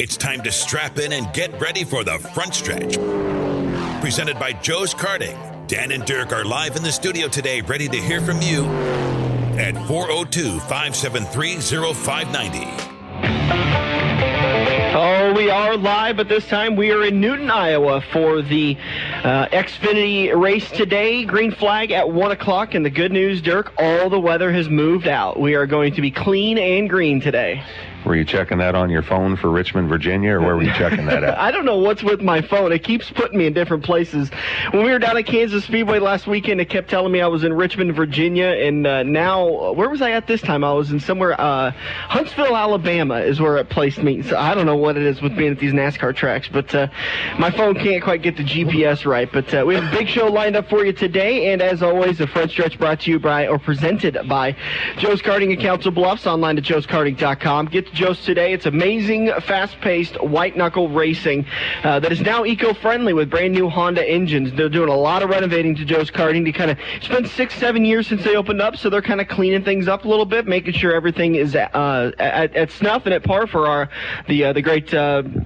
It's time to strap in and get ready for the front stretch. Presented by Joe's Karting. Dan and Dirk are live in the studio today, ready to hear from you at 402-573-0590. Oh, we are live, but this time we are in Newton, Iowa for the Xfinity Race today. Green flag at 1 o'clock, and the good news, Dirk, all the weather has moved out. We are going to be clean and green today. Were you checking that on your phone for Richmond, Virginia, or where were you checking that at? I don't know what's with my phone. It keeps putting me in different places. When we were down at Kansas Speedway last weekend, it kept telling me I was in Richmond, Virginia, and now, where was I at this time? I was in somewhere, Huntsville, Alabama is where it placed me. So I don't know what it is with being at these NASCAR tracks, but my phone can't quite get the GPS right. But we have a big show lined up for you today, and as always, the front stretch brought to you by, or presented by, Joe's Karting in Council Bluffs, online at joeskarting.com. Get to Joe's today. It's amazing, fast-paced, white-knuckle racing that is now eco-friendly with brand-new Honda engines. They're doing a lot of renovating to Joe's Karting. It's been 6-7 years since they opened up, so they're kind of cleaning things up a little bit, making sure everything is at snuff and at par for the great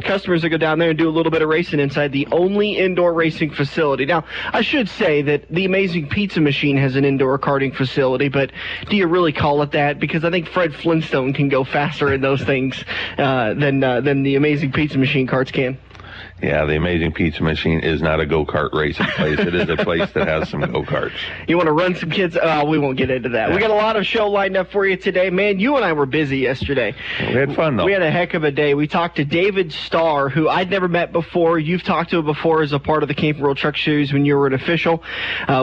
customers that go down there and do a little bit of racing inside the only indoor racing facility. Now, I should say that the Amazing Pizza Machine has an indoor karting facility, but do you really call it that? Because I think Fred Flintstone can go faster in those things than the Amazing Pizza Machine carts can. Yeah, the Amazing Pizza Machine is not a go-kart racing place. It is a place that has some go-karts. You want to run some kids? We won't get into that. Yeah. We got a lot of show lined up for you today. Man, you and I were busy yesterday. We had fun, though. We had a heck of a day. We talked to David Starr, who I'd never met before. You've talked to him before as a part of the Camping World Truck Series when you were an official.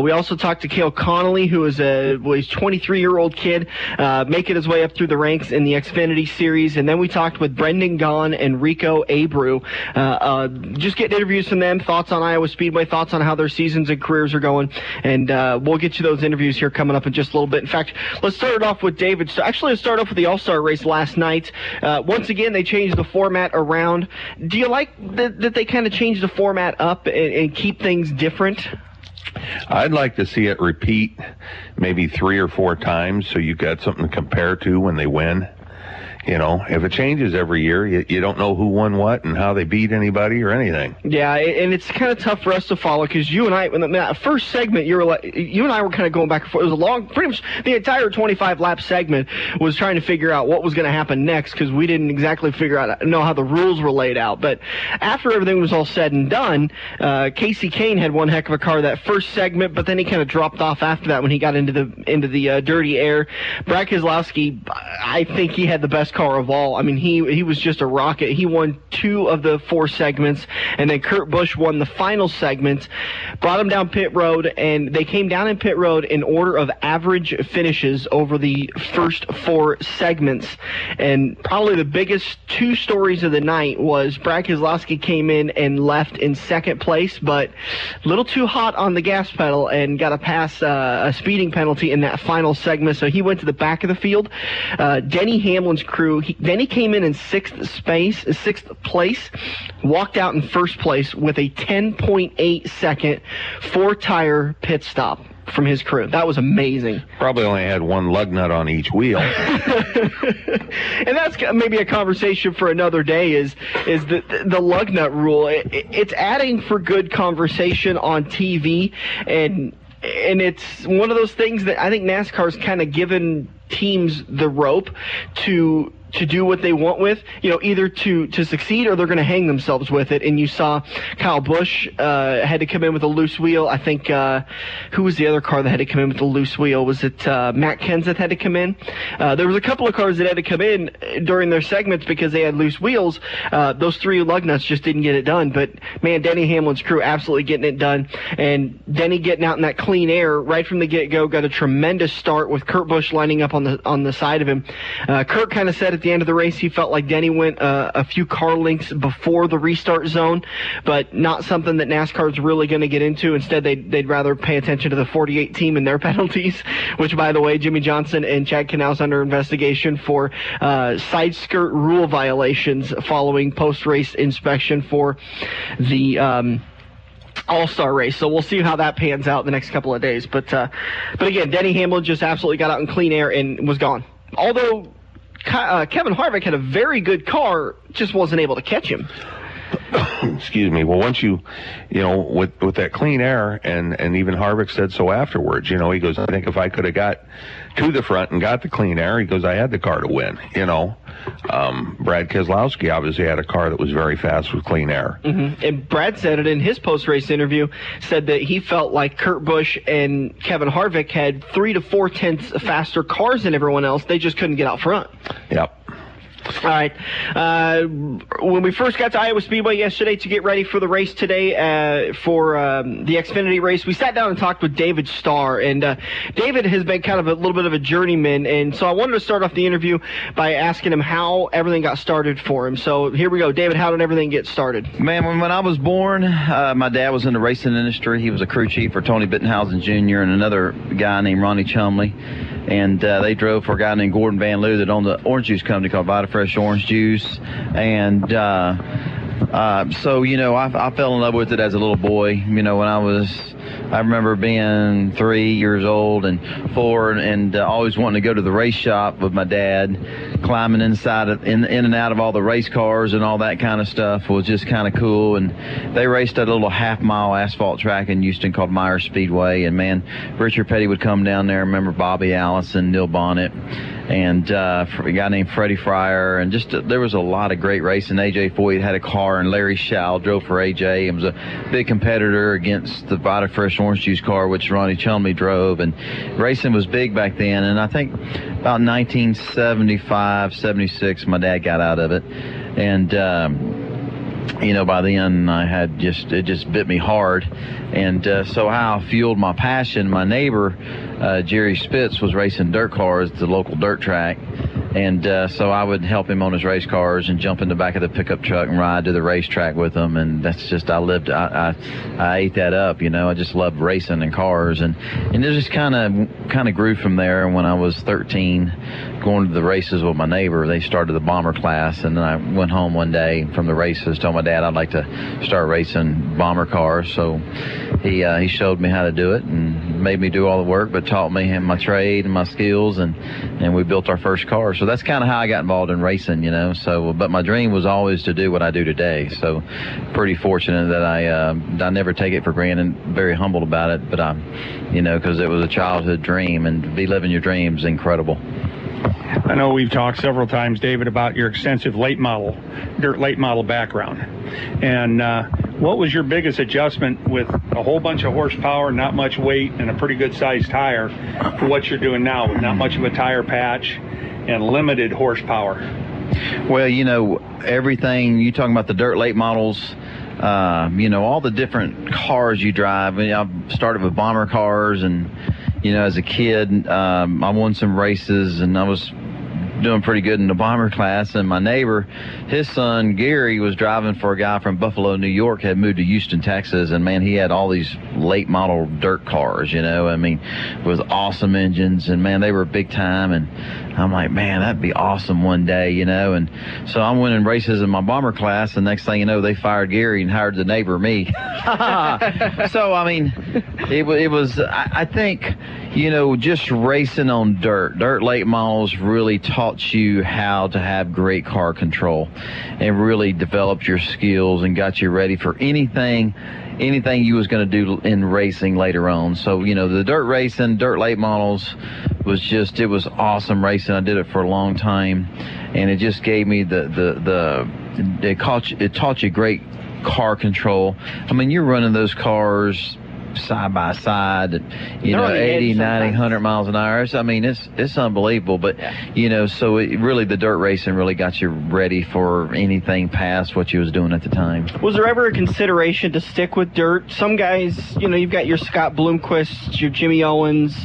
We also talked to Cale Conley, who is a 23-year-old kid, making his way up through the ranks in the Xfinity Series. And then we talked with Brendan Gaughan and Rico Abreu, just getting interviews from them, thoughts on Iowa Speedway, thoughts on how their seasons and careers are going, and we'll get you those interviews here coming up in just a little bit. In fact, let's start it off with David. So actually, let's start off with the All-Star race last night. Once again, they changed the format around. Do you like that they kind of changed the format up and keep things different? I'd like to see it repeat maybe 3 or 4 times so you got something to compare to when they win. You know, if it changes every year, you don't know who won what and how they beat anybody or anything. Yeah, and it's kind of tough for us to follow because you and I, in that first segment, you and I were kind of going back and forth. It was a long, pretty much the entire 25-lap segment was trying to figure out what was going to happen next because we didn't exactly know how the rules were laid out. But after everything was all said and done, Casey Kane had one heck of a car that first segment, but then he kind of dropped off after that when he got into the dirty air. Brad Keselowski, I think he had the best car of all. I mean, he was just a rocket. He won 2 of the 4 segments, and then Kurt Busch won the final segment, brought him down pit road, and they came down in pit road in order of average finishes over the first 4 segments. And probably the biggest 2 stories of the night was Brad Keselowski came in and left in second place, but a little too hot on the gas pedal and got to pass a speeding penalty in that final segment, so he went to the back of the field. Denny Hamlin's crew, Denny came in 6th place, walked out in first place with a 10.8 second 4-tire pit stop from his crew. That was amazing. Probably only had 1 lug nut on each wheel. And that's maybe a conversation for another day, is the lug nut rule. It's adding for good conversation on TV, and it's one of those things that I think NASCAR's kind of given teams the rope to do what they want with, either to succeed or they're going to hang themselves with it. And you saw Kyle Busch had to come in with a loose wheel. I think, who was the other car that had to come in with a loose wheel? Was it Matt Kenseth had to come in? There was a couple of cars that had to come in during their segments because they had loose wheels. Those 3 lug nuts just didn't get it done. But, man, Denny Hamlin's crew absolutely getting it done. And Denny getting out in that clean air right from the get-go, got a tremendous start with Kurt Busch lining up on the side of him. Kurt kind of said at the end of the race he felt like Denny went a few car lengths before the restart zone, but not something that NASCAR's really going to get into. Instead, they'd rather pay attention to the 48 team and their penalties, which, by the way, Jimmy Johnson and Chad Canal's under investigation for side skirt rule violations following post-race inspection for the All-Star race. So we'll see how that pans out the next couple of days. But again, Denny Hamlin just absolutely got out in clean air and was gone. Although Kevin Harvick had a very good car, just wasn't able to catch him. Excuse me. Well, once you know, with that clean air, and even Harvick said so afterwards, you know, he goes, I think if I could have got to the front and got the clean air, he goes, I had the car to win, you know. Brad Keselowski obviously had a car that was very fast with clean air. Mm-hmm. And Brad said it in his post-race interview, said that he felt like Kurt Busch and Kevin Harvick had 3 to 4 tenths faster cars than everyone else. They just couldn't get out front. Yep. All right. When we first got to Iowa Speedway yesterday to get ready for the race today for the Xfinity race, we sat down and talked with David Starr. And David has been kind of a little bit of a journeyman. And so I wanted to start off the interview by asking him how everything got started for him. So here we go. David, how did everything get started? Man, when I was born, my dad was in the racing industry. He was a crew chief for Tony Bittenhausen Jr. and another guy named Ronnie Chumley. And they drove for a guy named Gordon Van Loo that owned the orange juice company called VitaFresh Orange Juice. And so, you know, I fell in love with it as a little boy. You know, when I remember being 3 years old and 4 and always wanting to go to the race shop with my dad, climbing inside in and out of all the race cars and all that kind of stuff was just kind of cool. And they raced at a little half-mile asphalt track in Houston called Iowa Speedway. And, man, Richard Petty would come down there. I remember Bobby Allison, Neil Bonnet, and a guy named Freddie Fryer. And just there was a lot of great racing. A.J. Foyt had a car, and Larry Schall drove for A.J. It was a big competitor against the VitaFresh Orange Juice car, which Ronnie Chumley drove. And racing was big back then. And I think about 1975, 76, my dad got out of it. And, you know, by then it just bit me hard. And so how I fueled my passion, my neighbor, Jerry Spitz, was racing dirt cars at the local dirt track. And so I would help him on his race cars and jump in the back of the pickup truck and ride to the racetrack with him. And that's just, I ate that up, you know. I just loved racing and cars. And it just kind of grew from there. And when I was 13, going to the races with my neighbor, they started the bomber class. And then I went home one day from the races, told my dad I'd like to start racing bomber cars. So he showed me how to do it and made me do all the work, but taught me my trade and my skills, and we built our first car. So that's kind of how I got involved in racing, you know. So, but my dream was always to do what I do today. So, pretty fortunate that I never take it for granted. Very humbled about it, but you know, because it was a childhood dream, and to be living your dreams is incredible. I know we've talked several times, David, about your extensive dirt late model background. And what was your biggest adjustment with a whole bunch of horsepower, not much weight, and a pretty good sized tire for what you're doing now with not much of a tire patch and limited horsepower? Well, you know, everything, you talking about the dirt late models, you know, all the different cars you drive. I mean, I started with bomber cars, and, you know, as a kid, I won some races, and I was doing pretty good in the bomber class. And my neighbor, his son Gary, was driving for a guy from Buffalo, New York, had moved to Houston, Texas, and man, he had all these late model dirt cars, you know, I mean, with awesome engines, and man, they were big time. And I'm like, man, that'd be awesome one day, you know. And so I'm winning races in my bomber class, and next thing you know, they fired Gary and hired the neighbor, me. So I mean, it was I think, you know, just racing on dirt late models really taught you how to have great car control and really developed your skills and got you ready for anything you was going to do in racing later on. So, you know, the dirt late models it was awesome racing. I did it for a long time, and it just gave me it taught you great car control. I mean, you're running those cars side by side at, you know, 80, 90, 100 miles an hour. I mean, it's unbelievable. But, you know, so the dirt racing really got you ready for anything past what you was doing at the time. Was there ever a consideration to stick with dirt? Some guys, you know, you've got your Scott Bloomquist, your Jimmy Owens,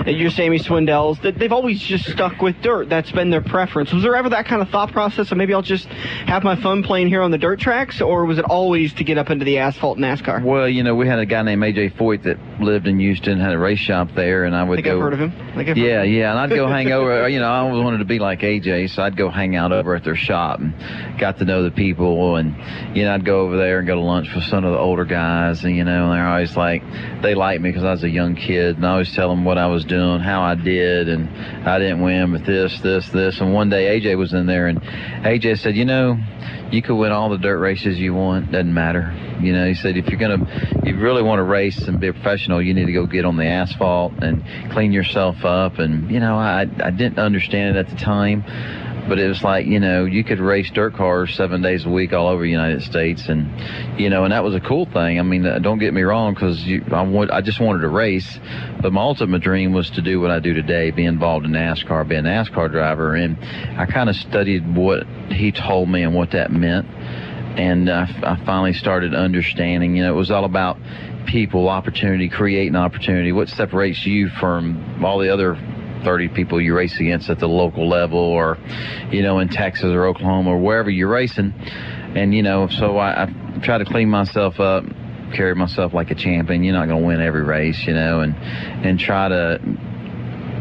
your Sammy Swindells, they've always just stuck with dirt. That's been their preference. Was there ever that kind of thought process of maybe I'll just have my fun playing here on the dirt tracks, or was it always to get up into the asphalt NASCAR? Well, you know, we had a guy named A.J. Foyt that lived in Houston, had a race shop there, and I would go. I've heard of him. Yeah, and I'd go hang over. You know, I always wanted to be like AJ, so I'd go hang out over at their shop and got to know the people. And, you know, I'd go over there and go to lunch with some of the older guys. And, you know, they're always like, they liked me because I was a young kid. And I always tell them what I was doing, how I did, and I didn't win, but this. And one day AJ was in there, and AJ said, you know, you could win all the dirt races you want. Doesn't matter. You know, he said, if you really want to race and be a professional, you need to go get on the asphalt and clean yourself up. And, you know, I didn't understand it at the time, but it was like, you know, you could race dirt cars 7 days a week all over the United States. And, you know, and that was a cool thing. I mean, don't get me wrong, because I just wanted to race. But my ultimate dream was to do what I do today, be involved in NASCAR, be a NASCAR driver. And I kind of studied what he told me and what that meant. And I finally started understanding, you know, it was all about people, opportunity, creating opportunity. What separates you from all the other 30 people you race against at the local level, or, you know, in Texas or Oklahoma or wherever you're racing. And, you know, so I try to clean myself up, carry myself like a champion. You're not going to win every race, you know, and try to,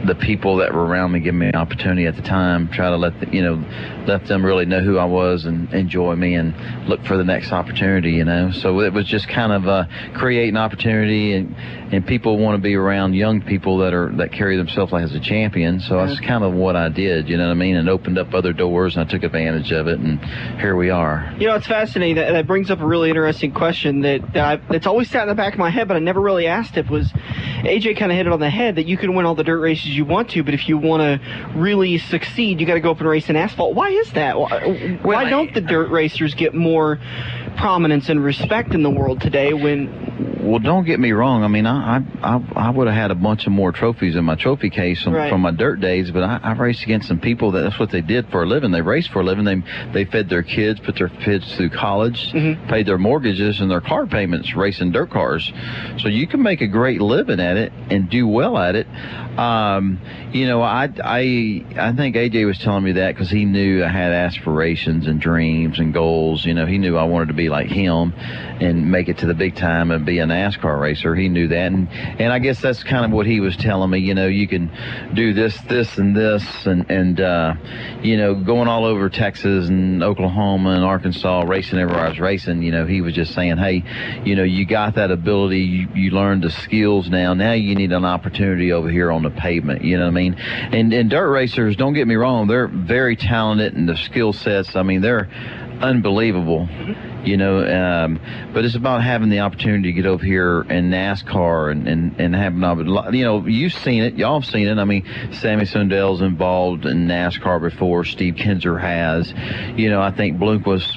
the people that were around me give me an opportunity at the time, try to let them really know who I was and enjoy me and look for the next opportunity, you know. So it was just kind of creating opportunity, and people want to be around young people that carry themselves like as a champion. So that's kind of what I did, you know what I mean, and opened up other doors, and I took advantage of it, and here we are. You know, it's fascinating. That brings up a really interesting question that's always sat in the back of my head, but I never really asked it. Was AJ kind of hit it on the head that you can win all the dirt races you want to, but if you want to really succeed, you got to go up and race in asphalt. Why is that? Why don't the dirt racers get more prominence and respect in the world today? Well, don't get me wrong. I mean, I would have had a bunch of more trophies in my trophy case from my dirt days, but I've raced against some people that's what they did for a living. They raced for a living. They fed their kids, put their kids through college, paid their mortgages and their car payments racing dirt cars. So you can make a great living at it and do well at it. You know, I think AJ was telling me that because he knew I had aspirations and dreams and goals. You know, he knew I wanted to be like him and make it to the big time and be a NASCAR racer. He knew that, and I guess that's kind of what he was telling me. You know, you can do this, and this, and you know, going all over Texas and Oklahoma and Arkansas, racing everywhere I was racing. You know, he was just saying, hey, you know, you got that ability, you learned the skills now you need an opportunity over here on the pavement. You know what I mean? And dirt racers, don't get me wrong, they're very talented, and the skill sets, I mean, they're unbelievable. You know, but it's about having the opportunity to get over here in NASCAR and having, you know, you've seen it, y'all have seen it. I mean, Sammy Sundell's involved in NASCAR before, Steve Kinzer has. You know, I think Blunk was,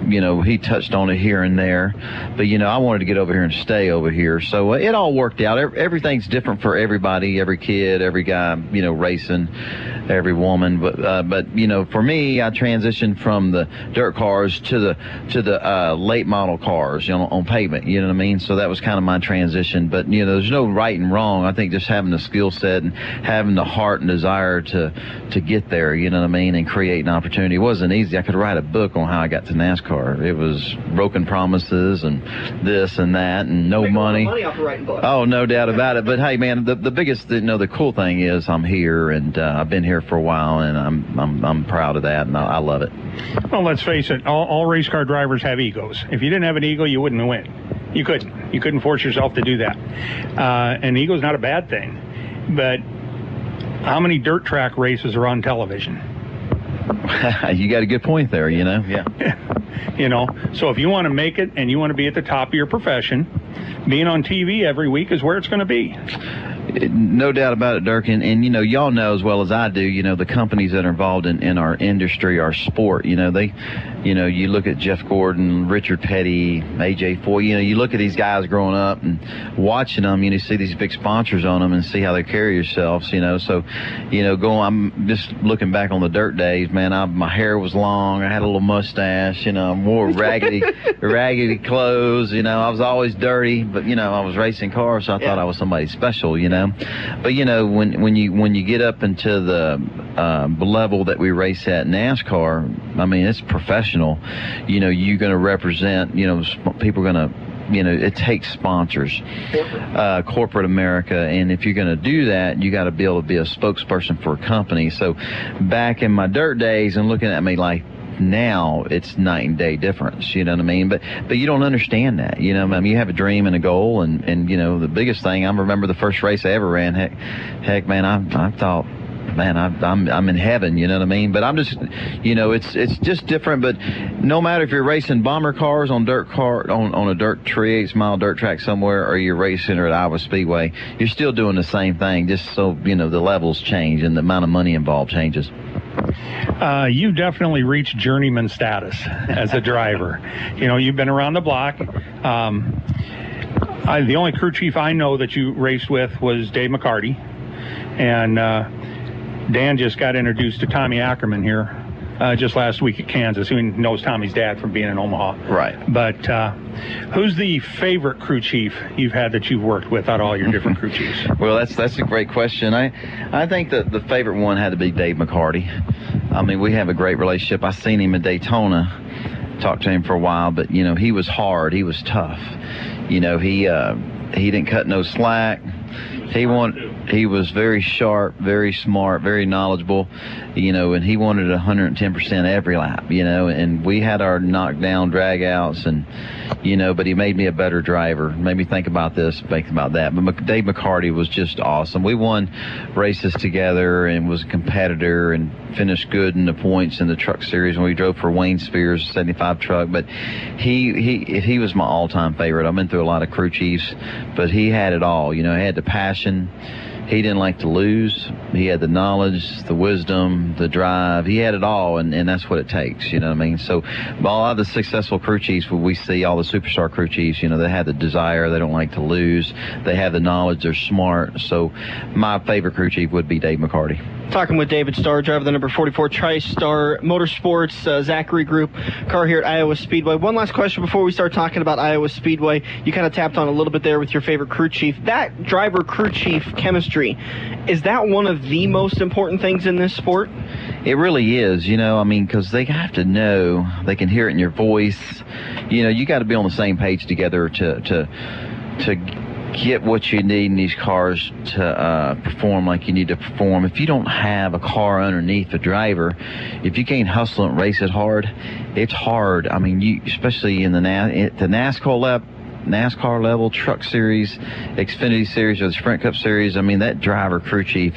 you know, he touched on it here and there, but, you know, I wanted to get over here and stay over here. So it all worked out. Everything's different for everybody, every kid, every guy, you know, racing, every woman. But you know, for me, I transitioned from the dirt cars to the late model cars, you know, on pavement. You know what I mean? So that was kind of my transition. But, you know, there's no right and wrong. I think just having the skill set and having the heart and desire to get there, you know what I mean, and create an opportunity. It wasn't easy. I could write a book on how I got to NASCAR. It was broken promises and this and that and no money. Money off of writing books. Oh, no doubt about it. But hey, man, the biggest, you know, the cool thing is I'm here, and I've been here for a while, and I'm proud of that, and I love it. Well, let's face it, all race car drivers have egos. If you didn't have an ego, you wouldn't win. You couldn't force yourself to do that. And ego's not a bad thing. But how many dirt track races are on television? You got a good point there, you know. Yeah. You know, so if you want to make it and you want to be at the top of your profession, being on TV every week is where it's going to be. No doubt about it, Dirk. And you know, y'all know as well as I do, you know, the companies that are involved in our industry, our sport, you know, you look at Jeff Gordon, Richard Petty, AJ Foy, you know, you look at these guys growing up and watching them, you see these big sponsors on them and see how they carry yourselves, you know. So, you know, I'm just looking back on the dirt days, man, my hair was long, I had a little mustache, you know, I wore raggedy clothes, you know, I was always dirty, but, you know, I was racing cars, so I thought I was somebody special, you know. But, you know, when you get up into the level that we race at NASCAR, I mean, it's professional. You know, you're going to represent, you know, people are going to it takes sponsors, corporate America, and if you're going to do that, you got to be able to be a spokesperson for a company. So back in my dirt days and looking at me like now, it's night and day difference, you know what I mean? But you don't understand that, you know. I mean, you have a dream and a goal, and the biggest thing, I remember the first race I ever ran. Heck, man, I thought, man, I'm in heaven, you know what I mean? But I'm just, it's just different. But no matter if you're racing bomber cars on a dirt 3/8 mile dirt track somewhere, or you're racing at Iowa Speedway, you're still doing the same thing. Just so the levels change and the amount of money involved changes. You definitely reached journeyman status as a driver. You've been around the block. The only crew chief I know that you raced with was Dave McCarty, and Dan just got introduced to Tommy Ackerman here just last week at Kansas, who knows Tommy's dad from being in Omaha. Right. But who's the favorite crew chief you've had that you've worked with out of all your different crew chiefs? Well, that's a great question. I think that the favorite one had to be Dave McCarty. I mean, we have a great relationship. I seen him in Daytona, talked to him for a while, but he was hard. He was tough. He didn't cut no slack. He was very sharp, very smart, very knowledgeable, and he wanted 110% every lap, and we had our knockdown drag outs, and, but he made me a better driver, made me think about this, think about that. But Dave McCarty was just awesome. We won races together and was a competitor and finished good in the points in the truck series when we drove for Wayne Spears' 75 truck. But he was my all-time favorite. I've been through a lot of crew chiefs, but he had it all. He had the passion. He didn't like to lose. He had the knowledge, the wisdom, the drive. He had it all, and that's what it takes, you know what I mean? So a lot of the successful crew chiefs, when we see all the superstar crew chiefs, they have the desire. They don't like to lose. They have the knowledge. They're smart. So my favorite crew chief would be Dave McCarty. Talking with David Starr, driver of the number 44 Tri Star Motorsports, Zachary Group car here at Iowa Speedway. One last question before we start talking about Iowa Speedway. You kind of tapped on a little bit there with your favorite crew chief. That driver-crew chief chemistry, is that one of the most important things in this sport? It really is, because they have to know, they can hear it in your voice. You got to be on the same page together to get what you need in these cars to perform like you need to perform. If you don't have a car underneath the driver, if you can't hustle and race it hard, it's hard. I mean, especially in the NASCAR level, truck series, Xfinity series, or the Sprint Cup series. I mean, that driver crew chief,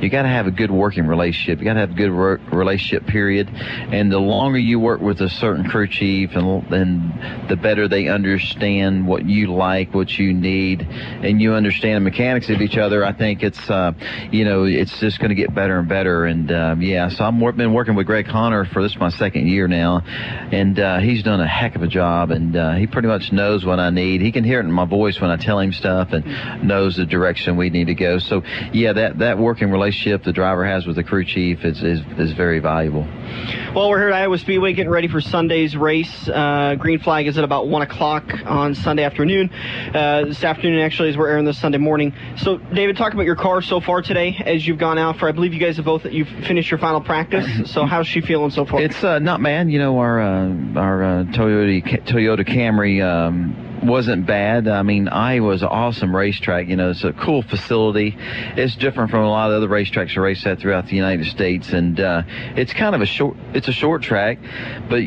you got to have a good working relationship. You got to have a good relationship, period. And the longer you work with a certain crew chief, and the better they understand what you like, what you need, and you understand the mechanics of each other. I think it's it's just going to get better and better. And so I've been working with Greg Connor for this is my second year now, and he's done a heck of a job, and he pretty much knows what I need. He can hear it in my voice when I tell him stuff, and knows the direction we need to go. So that working relationship the driver has with the crew chief is very valuable. Well, we're here at Iowa Speedway getting ready for Sunday's race. Green flag is at about 1 o'clock on Sunday afternoon. This afternoon, actually, as we're airing this Sunday morning. So, David, talk about your car so far today as you've gone out for, I believe you guys have you've finished your final practice. So how's she feeling so far? It's not bad. Our Toyota Camry wasn't bad. I mean, Iowa's an awesome racetrack. It's a cool facility. It's different from a lot of other racetracks I race at throughout the United States, and it's kind of a short track, but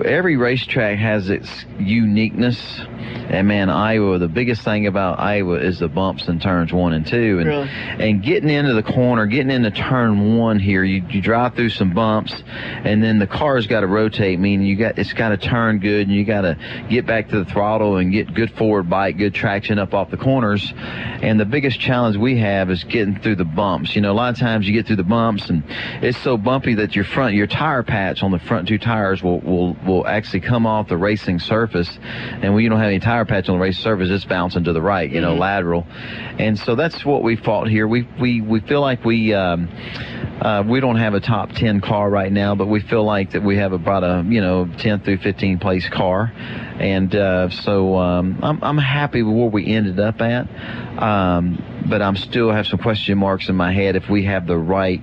every racetrack has its uniqueness. And man, Iowa, the biggest thing about Iowa is the bumps in turns 1 and 2, and really? And getting into the corner, getting into turn 1 here, you drive through some bumps, and then the car's got to rotate, meaning it's got to turn good, and you got to get back to the throttle and get good forward bite, good traction up off the corners. And the biggest challenge we have is getting through the bumps. A lot of times you get through the bumps, and it's so bumpy that your tire patch on the front 2 tires will actually come off the racing surface, and when you don't have any tire patch on the racing surface, it's bouncing to the right, lateral. And so that's what we fought here. We feel like we we don't have a top 10 car right now, but we feel like that we have about a 10 through 15 place car, and so I'm happy with where we ended up at. But I'm still have some question marks in my head if we have the right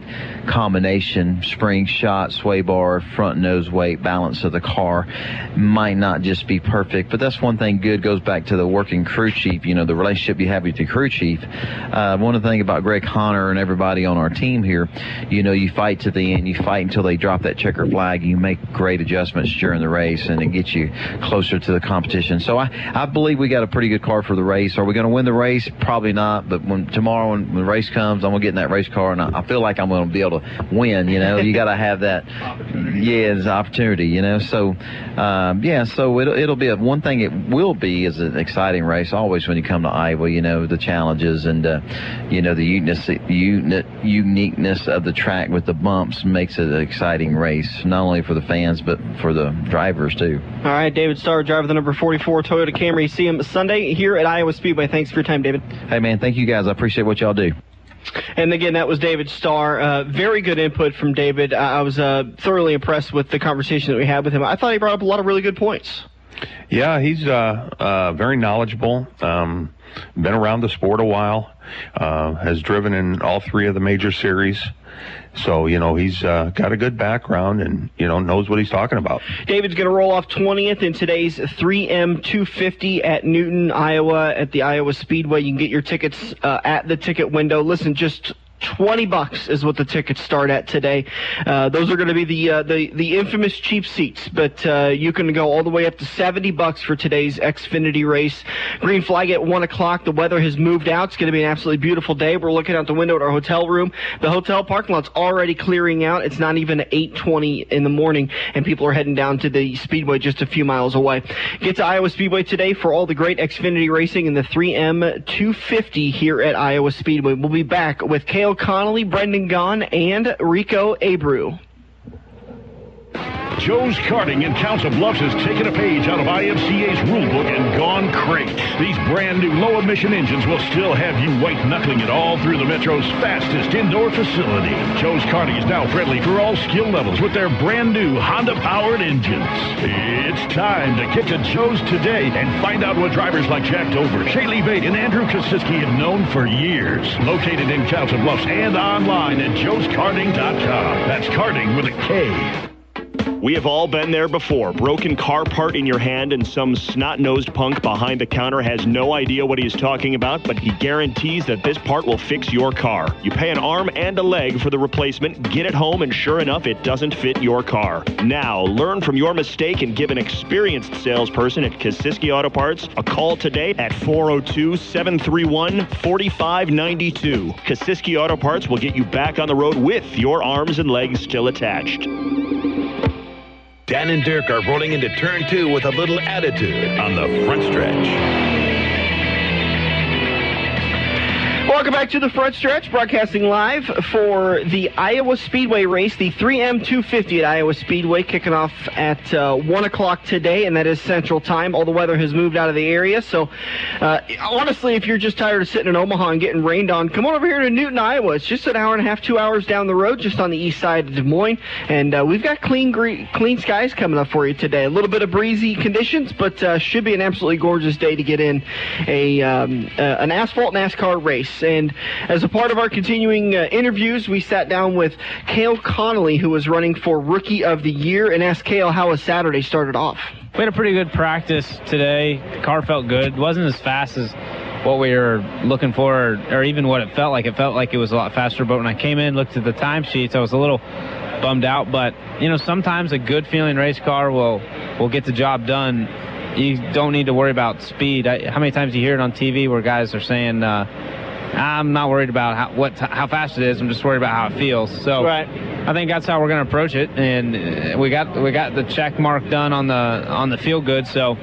combination, spring, shot, sway bar, front nose weight, balance of the car. Might not just be perfect, but that's one thing good. Goes back to the working crew chief, the relationship you have with the crew chief. One of the things about Greg Connor and everybody on our team here, you fight to the end. You fight until they drop that checker flag. You make great adjustments during the race, and it gets you closer to the competition. So I believe we got a pretty good car for the race. Are we going to win the race? Probably not, but tomorrow when the race comes, I'm going to get in that race car, and I feel like I'm going to be able to win. You got to have that, it's an opportunity, So, so it'll be one thing. It will be is an exciting race always when you come to Iowa. The challenges and the uniqueness of the track with the bumps makes it an exciting race, not only for the fans but for the drivers too. All right, David Starr, driver of the number 44 Toyota Camry. See him Sunday here at Iowa Speedway. Thanks for your time, David. Hey man, thank you guys. I appreciate what y'all do. And again, that was David Starr. Very good input from David. I was thoroughly impressed with the conversation that we had with him. I thought he brought up a lot of really good points. Yeah, he's very knowledgeable. Been around the sport a while. Has driven in all three of the major series. So, he's got a good background and, knows what he's talking about. David's going to roll off 20th in today's 3M 250 at Newton, Iowa, at the Iowa Speedway. You can get your tickets at the ticket window. Listen, just $20 is what the tickets start at today. Those are going to be the infamous cheap seats, but you can go all the way up to $70 for today's Xfinity race. Green flag at 1 o'clock. The weather has moved out. It's going to be an absolutely beautiful day. We're looking out the window at our hotel room. The hotel parking lot's already clearing out. It's not even 8:20 in the morning, and people are heading down to the Speedway just a few miles away. Get to Iowa Speedway today for all the great Xfinity racing in the 3M 250 here at Iowa Speedway. We'll be back with Cale Conley, Brendan Gaughan, and Rico Abreu. Joe's Karting in Council Bluffs has taken a page out of IMCA's rulebook and gone crate. These brand new low-emission engines will still have you white-knuckling it all through the Metro's fastest indoor facility. Joe's Karting is now friendly for all skill levels with their brand new Honda-powered engines. It's time to get to Joe's today and find out what drivers like Jack Dover, Shaylee Bate, and Andrew Kosiski have known for years. Located in Council Bluffs and online at joeskarting.com. That's karting with a K. We have all been there before. Broken car part in your hand and some snot-nosed punk behind the counter has no idea what he's talking about, but he guarantees that this part will fix your car. You pay an arm and a leg for the replacement, get it home, and sure enough, it doesn't fit your car. Now, learn from your mistake and give an experienced salesperson at Kosiski Auto Parts a call today at 402-731-4592. Kosiski Auto Parts will get you back on the road with your arms and legs still attached. Dan and Dirk are rolling into turn 2 with a little attitude on the front stretch. Welcome back to the front stretch, broadcasting live for the Iowa Speedway race, the 3M 250 at Iowa Speedway, kicking off at 1 o'clock today, and that is Central Time. All the weather has moved out of the area, so honestly, if you're just tired of sitting in Omaha and getting rained on, come on over here to Newton, Iowa. It's just an hour and a half, 2 hours down the road, just on the east side of Des Moines, and we've got clean skies coming up for you today. A little bit of breezy conditions, but should be an absolutely gorgeous day to get in an asphalt NASCAR race. And as a part of our continuing interviews, we sat down with Cale Conley, who was running for Rookie of the Year, and asked Cale how his Saturday started off. We had a pretty good practice today. The car felt good. It wasn't as fast as what we were looking for, or even what it felt like. It felt like it was a lot faster, but when I came in, looked at the timesheets, I was a little bummed out. But, sometimes a good feeling race car will get the job done. You don't need to worry about speed. How many times do you hear it on TV where guys are saying, I'm not worried about how fast it is. I'm just worried about how it feels. So right. I think that's how we're going to approach it. And we got the check mark done on the feel good. So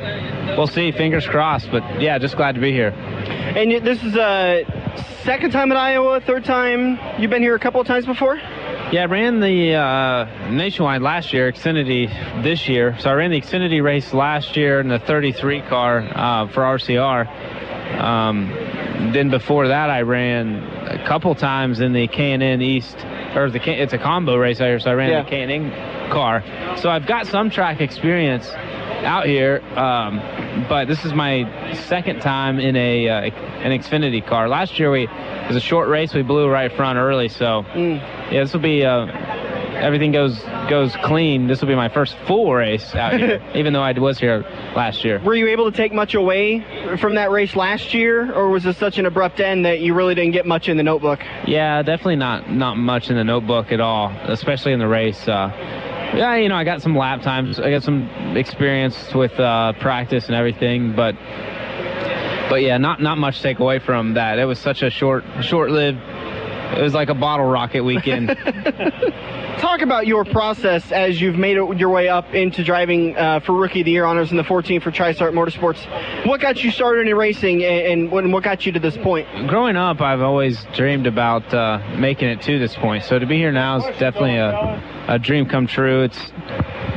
we'll see. Fingers crossed. But yeah, just glad to be here. And this is a second time at Iowa, third time. You've been here a couple of times before? Yeah, I ran the Nationwide last year, Xfinity this year. So I ran the Xfinity race last year in the 33 car for RCR. Then before that, I ran a couple times in the K&N East it's a combo race out here, so I ran the K&N car. So I've got some track experience out here, but this is my second time in an Xfinity car. Last year it was a short race. We blew right front early, so this will be everything goes clean. This will be my first full race out here, even though I was here last year. Were you able to take much away from that race last year, or was it such an abrupt end that you really didn't get much in the notebook? Yeah, definitely not much in the notebook at all, especially in the race. Yeah, I got some lap times. I got some experience with practice and everything, but yeah, not much to take away from that. It was such a short-lived. It was like a bottle rocket weekend. Talk about your process as you've made your way up into driving for Rookie of the Year honors in the 14 for Tri Star Motorsports. What got you started in racing, and what got you to this point? Growing up, I've always dreamed about making it to this point. So to be here now is definitely a dream come true.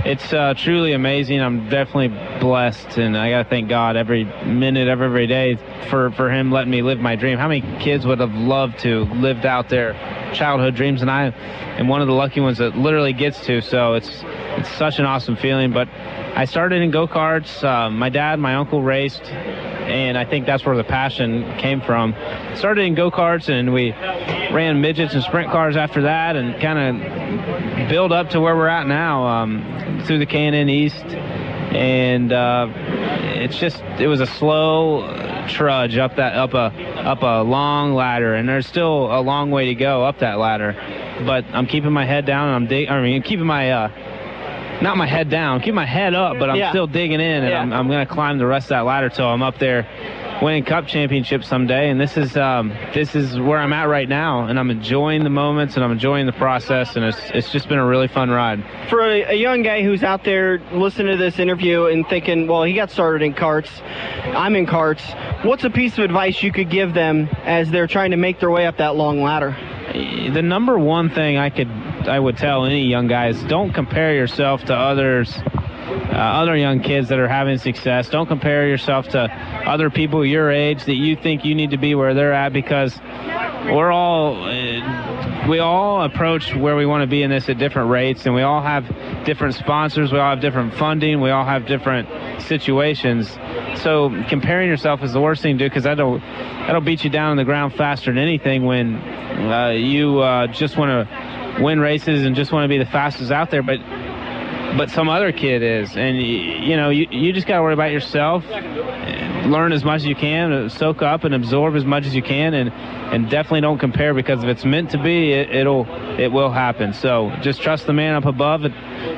It's truly amazing. I'm definitely blessed, and I got to thank God every minute of every day for Him letting me live my dream. How many kids would have loved to lived out their childhood dreams, and I am one of the lucky ones that literally gets to. So it's such an awesome feeling. But I started in go-karts. My dad, my uncle raced, and I think that's where the passion came from. Started in go-karts, and we ran midgets and sprint cars after that, and kind of build up to where we're at now through the K&N East. And it was a slow trudge up a long ladder, and there's still a long way to go up that ladder. But I'm keeping my head down, and keeping my not my head down, keep my head up, but I'm still digging in, and I'm going to climb the rest of that ladder till I'm up there winning cup championships someday. And this is where I'm at right now, and I'm enjoying the moments, and I'm enjoying the process, and it's just been a really fun ride. For a young guy who's out there listening to this interview and thinking, well, he got started in karts, I'm in karts, what's a piece of advice you could give them as they're trying to make their way up that long ladder? The number one thing I would tell any young guy is don't compare yourself to other young kids that are having success. Don't compare yourself to other people your age that you think you need to be where they're at, because we all approach where we want to be in this at different rates, and we all have different sponsors, we all have different funding, we all have different situations. So comparing yourself is the worst thing to do, because that'll beat you down on the ground faster than anything when you just want to win races and just want to be the fastest out there, but some other kid is, and you just got to worry about yourself, learn as much as you can, soak up and absorb as much as you can, and definitely don't compare, because if it's meant to be, it will happen. So just trust the man up above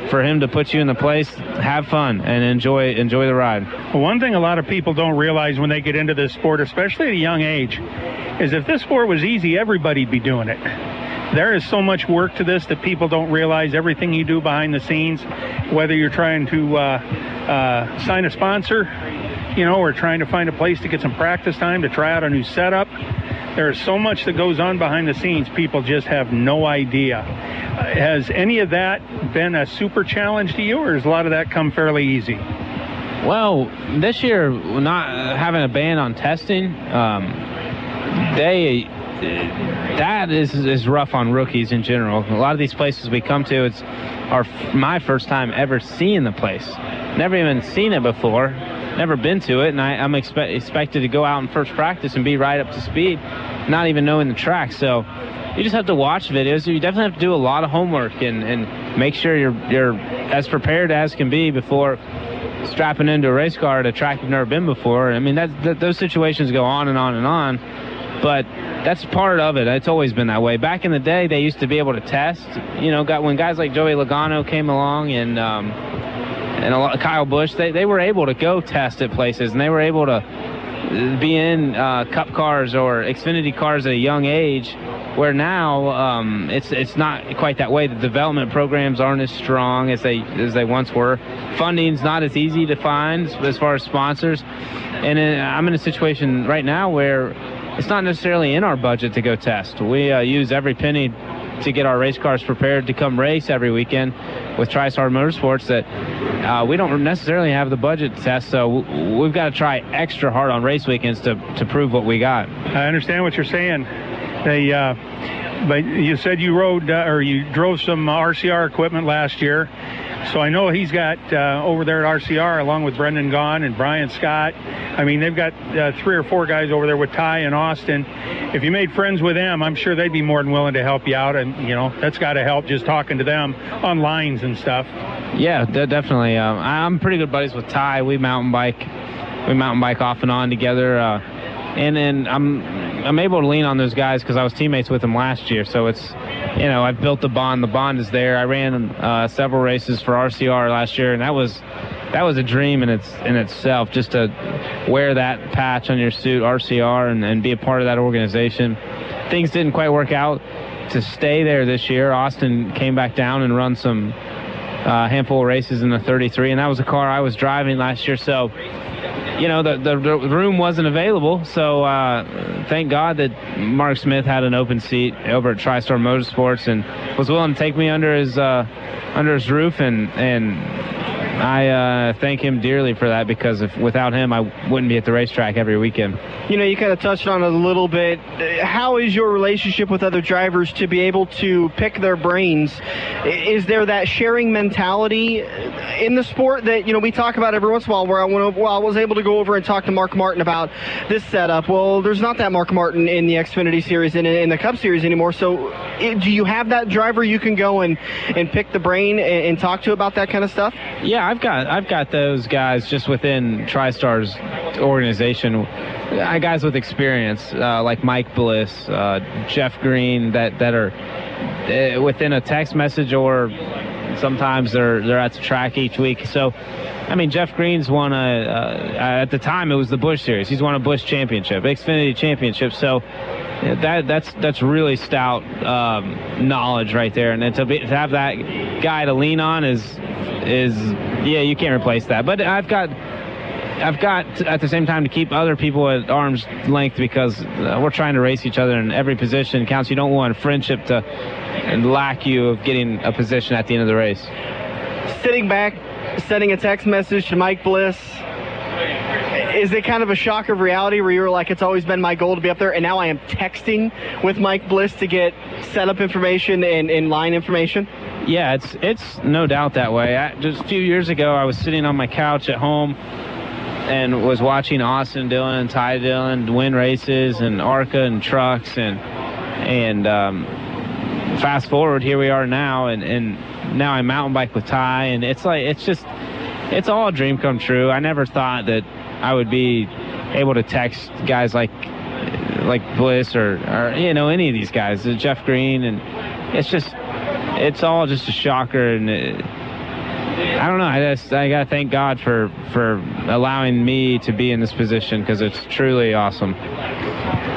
for him to put you in the place. Have fun and enjoy the ride. Well, one thing a lot of people don't realize when they get into this sport, especially at a young age, is if this sport was easy, everybody'd be doing it. There is so much work to this that people don't realize. Everything you do behind the scenes, whether you're trying to sign a sponsor, or trying to find a place to get some practice time to try out a new setup. There is so much that goes on behind the scenes. People just have no idea. Has any of that been a super challenge to you, or has a lot of that come fairly easy? Well, this year, not having a ban on testing, that is rough on rookies in general. A lot of these places we come to, it's my first time ever seeing the place. Never even seen it before. Never been to it, and I'm expected to go out in first practice and be right up to speed, not even knowing the track. So you just have to watch videos. You definitely have to do a lot of homework and make sure you're as prepared as can be before strapping into a race car at a track you've never been before. I mean, those situations go on and on and on, but that's part of it. It's always been that way. Back in the day, they used to be able to test. When guys like Joey Logano came along and Kyle Busch, they were able to go test at places, and they were able to be in Cup cars or Xfinity cars at a young age, where now it's not quite that way. The development programs aren't as strong as they once were. Funding's not as easy to find as far as sponsors. And I'm in a situation right now where it's not necessarily in our budget to go test. We use every penny to get our race cars prepared to come race every weekend with Tri Star Motorsports, that we don't necessarily have the budget to test, so we've got to try extra hard on race weekends to prove what we got. I understand what you're saying. But you said you rode or you drove some RCR equipment last year. So I know he's got over there at RCR, along with Brendan Gaughan and Brian Scott. I mean, they've got 3 or 4 guys over there with Ty and Austin. If you made friends with them, I'm sure they'd be more than willing to help you out. And, that's got to help just talking to them on lines and stuff. Yeah, definitely. I'm pretty good buddies with Ty. We mountain bike off and on together. And then I'm able to lean on those guys because I was teammates with them last year. So it's, I've built the bond. The bond is there. I ran several races for RCR last year, and that was a dream in itself, just to wear that patch on your suit, RCR, and be a part of that organization. Things didn't quite work out to stay there this year. Austin came back down and run some handful of races in the 33, and that was a car I was driving last year. So, the room wasn't available. So thank God that Mark Smith had an open seat over at Tri Star Motorsports and was willing to take me under his roof, and I thank him dearly for that, because without him, I wouldn't be at the racetrack every weekend. You kind of touched on it a little bit. How is your relationship with other drivers to be able to pick their brains? Is there that sharing mentality in the sport that, we talk about every once in a while, where I was able to go over and talk to Mark Martin about this setup? Well, there's not that Mark Martin in the Xfinity Series and in the Cup Series anymore. So do you have that driver you can go and pick the brain and talk to about that kind of stuff? Yeah, I've got those guys just within TriStar's organization. Guys with experience, like Mike Bliss, Jeff Green, that are within a text message, or sometimes they're at the track each week. So, Jeff Green's won at the time it was the Busch Series. He's won a Busch Championship, Xfinity Championship. So that's really stout knowledge right there, and to have that guy to lean on is you can't replace that. But I've got at the same time to keep other people at arm's length, because we're trying to race each other, and every position counts. You don't want a friendship to lack you of getting a position at the end of the race. Sitting back, sending a text message to Mike Bliss, is it kind of a shock of reality where you're like, it's always been my goal to be up there, and now I am texting with Mike Bliss to get setup information and line information? Yeah, it's no doubt that way. Just a few years ago, I was sitting on my couch at home and was watching Austin Dillon and Ty Dillon win races, and ARCA and trucks, and fast forward, here we are now, and now I mountain bike with Ty, and it's all a dream come true. I never thought that I would be able to text guys like Bliss or any of these guys, Jeff Green, and it's all just a shocker. And I don't know. I gotta thank God for allowing me to be in this position, because it's truly awesome.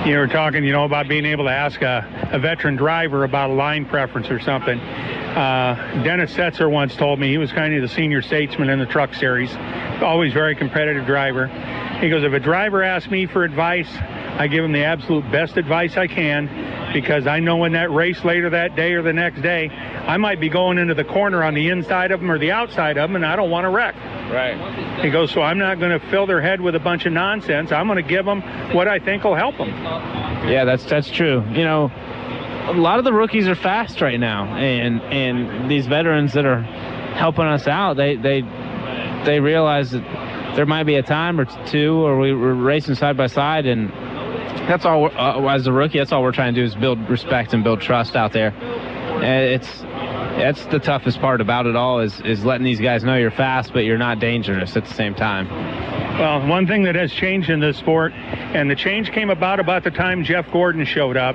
You were talking, about being able to ask a veteran driver about a line preference or something. Dennis Setzer once told me, he was kind of the senior statesman in the truck series, always very competitive driver. He goes, if a driver asks me for advice, I give him the absolute best advice I can, because I know in that race later that day or the next day, I might be going into the corner on the inside of them or the outside of them, and I don't want to wreck. Right. He goes, so I'm not going to fill their head with a bunch of nonsense. I'm going to give them what I think will help them. Yeah, that's true. A lot of the rookies are fast right now, and these veterans that are helping us out, they realize that there might be a time or two where we're racing side by side, and that's all. As a rookie, that's all we're trying to do is build respect and build trust out there. And that's the toughest part about it all, is letting these guys know you're fast, but you're not dangerous at the same time. Well, one thing that has changed in this sport, and the change came about the time Jeff Gordon showed up.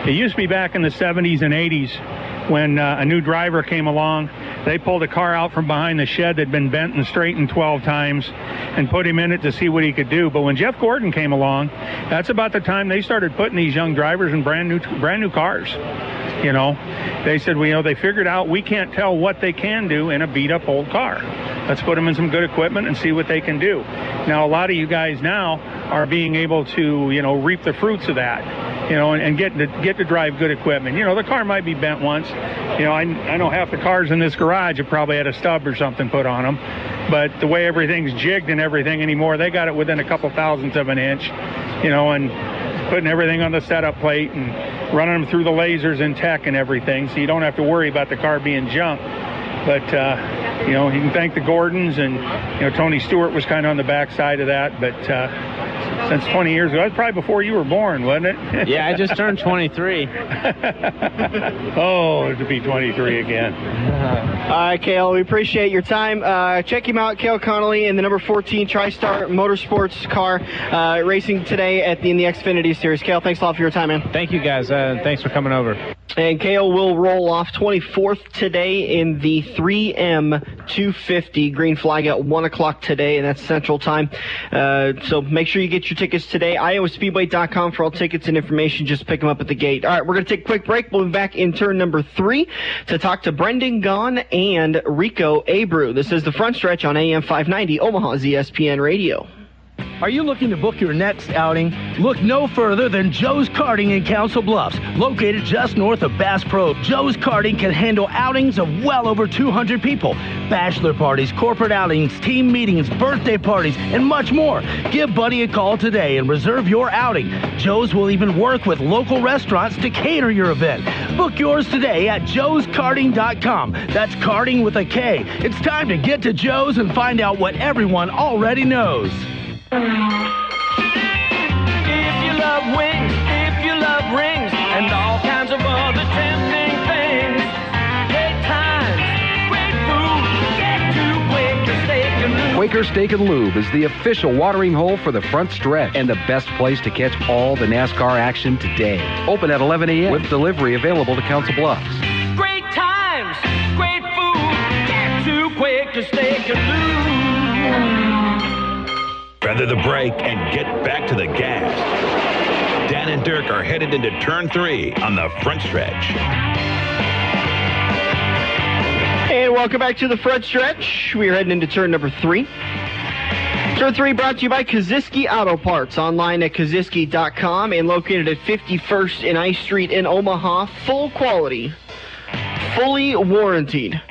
It used to be back in the 70s and 80s when a new driver came along. They pulled a car out from behind the shed that had been bent and straightened 12 times and put him in it to see what he could do. But when Jeff Gordon came along, that's about the time they started putting these young drivers in brand new cars. They said, they figured out we can't tell what they can do in a beat-up old car. Let's put them in some good equipment and see what they can do. Now, a lot of you guys now are being able to, reap the fruits of that, and get to drive good equipment. The car might be bent once. I know half the cars in this garage have probably had a stub or something put on them. But the way everything's jigged and everything anymore, they got it within a couple thousandths of an inch, and putting everything on the setup plate and running them through the lasers and tech and everything, so you don't have to worry about the car being junk. But, you can thank the Gordons, and, Tony Stewart was kind of on the backside of that. But since 20 years ago, that's probably before you were born, wasn't it? Yeah, I just turned 23. Oh, to be 23 again. All right, Cale, we appreciate your time. Check him out, Cale Conley, in the number 14 Tri Star Motorsports car, racing today in the Xfinity Series. Cale, thanks a lot for your time, man. Thank you, guys. Thanks for coming over. And Cale will roll off 24th today in the 3M 250 green flag at 1 o'clock today, and that's Central Time. So make sure you get your tickets today. IowaSpeedway.com for all tickets and information. Just pick them up at the gate. All right, we're going to take a quick break. We'll be back in turn number 3 to talk to Brendan Gaughan and Rico Abreu. This is the Front Stretch on AM 590, Omaha's ESPN Radio. Are you looking to book your next outing? Look no further than Joe's Karting in Council Bluffs. Located just north of Bass Pro, Joe's Karting can handle outings of well over 200 people. Bachelor parties, corporate outings, team meetings, birthday parties, and much more. Give Buddy a call today and reserve your outing. Joe's will even work with local restaurants to cater your event. Book yours today at joeskarting.com. That's karting with a K. It's time to get to Joe's and find out what everyone already knows. If you love wings, if you love rings, and all kinds of other tempting things, great times, great food, get to Quaker Steak and Lube. Quaker Steak and Lube is the official watering hole for the Front Stretch and the best place to catch all the NASCAR action today. Open at 11 a.m. with delivery available to Council Bluffs. Great times, great food, get to Quaker Steak and Lube. Feather the brake and get back to the gas. Dan and Dirk are headed into turn 3 on the Front Stretch. And welcome back to the Front Stretch. We are heading into turn number 3. Turn 3 brought to you by Kaziski Auto Parts, online at kaziski.com and located at 51st and I Street in Omaha. Full quality, fully warranted,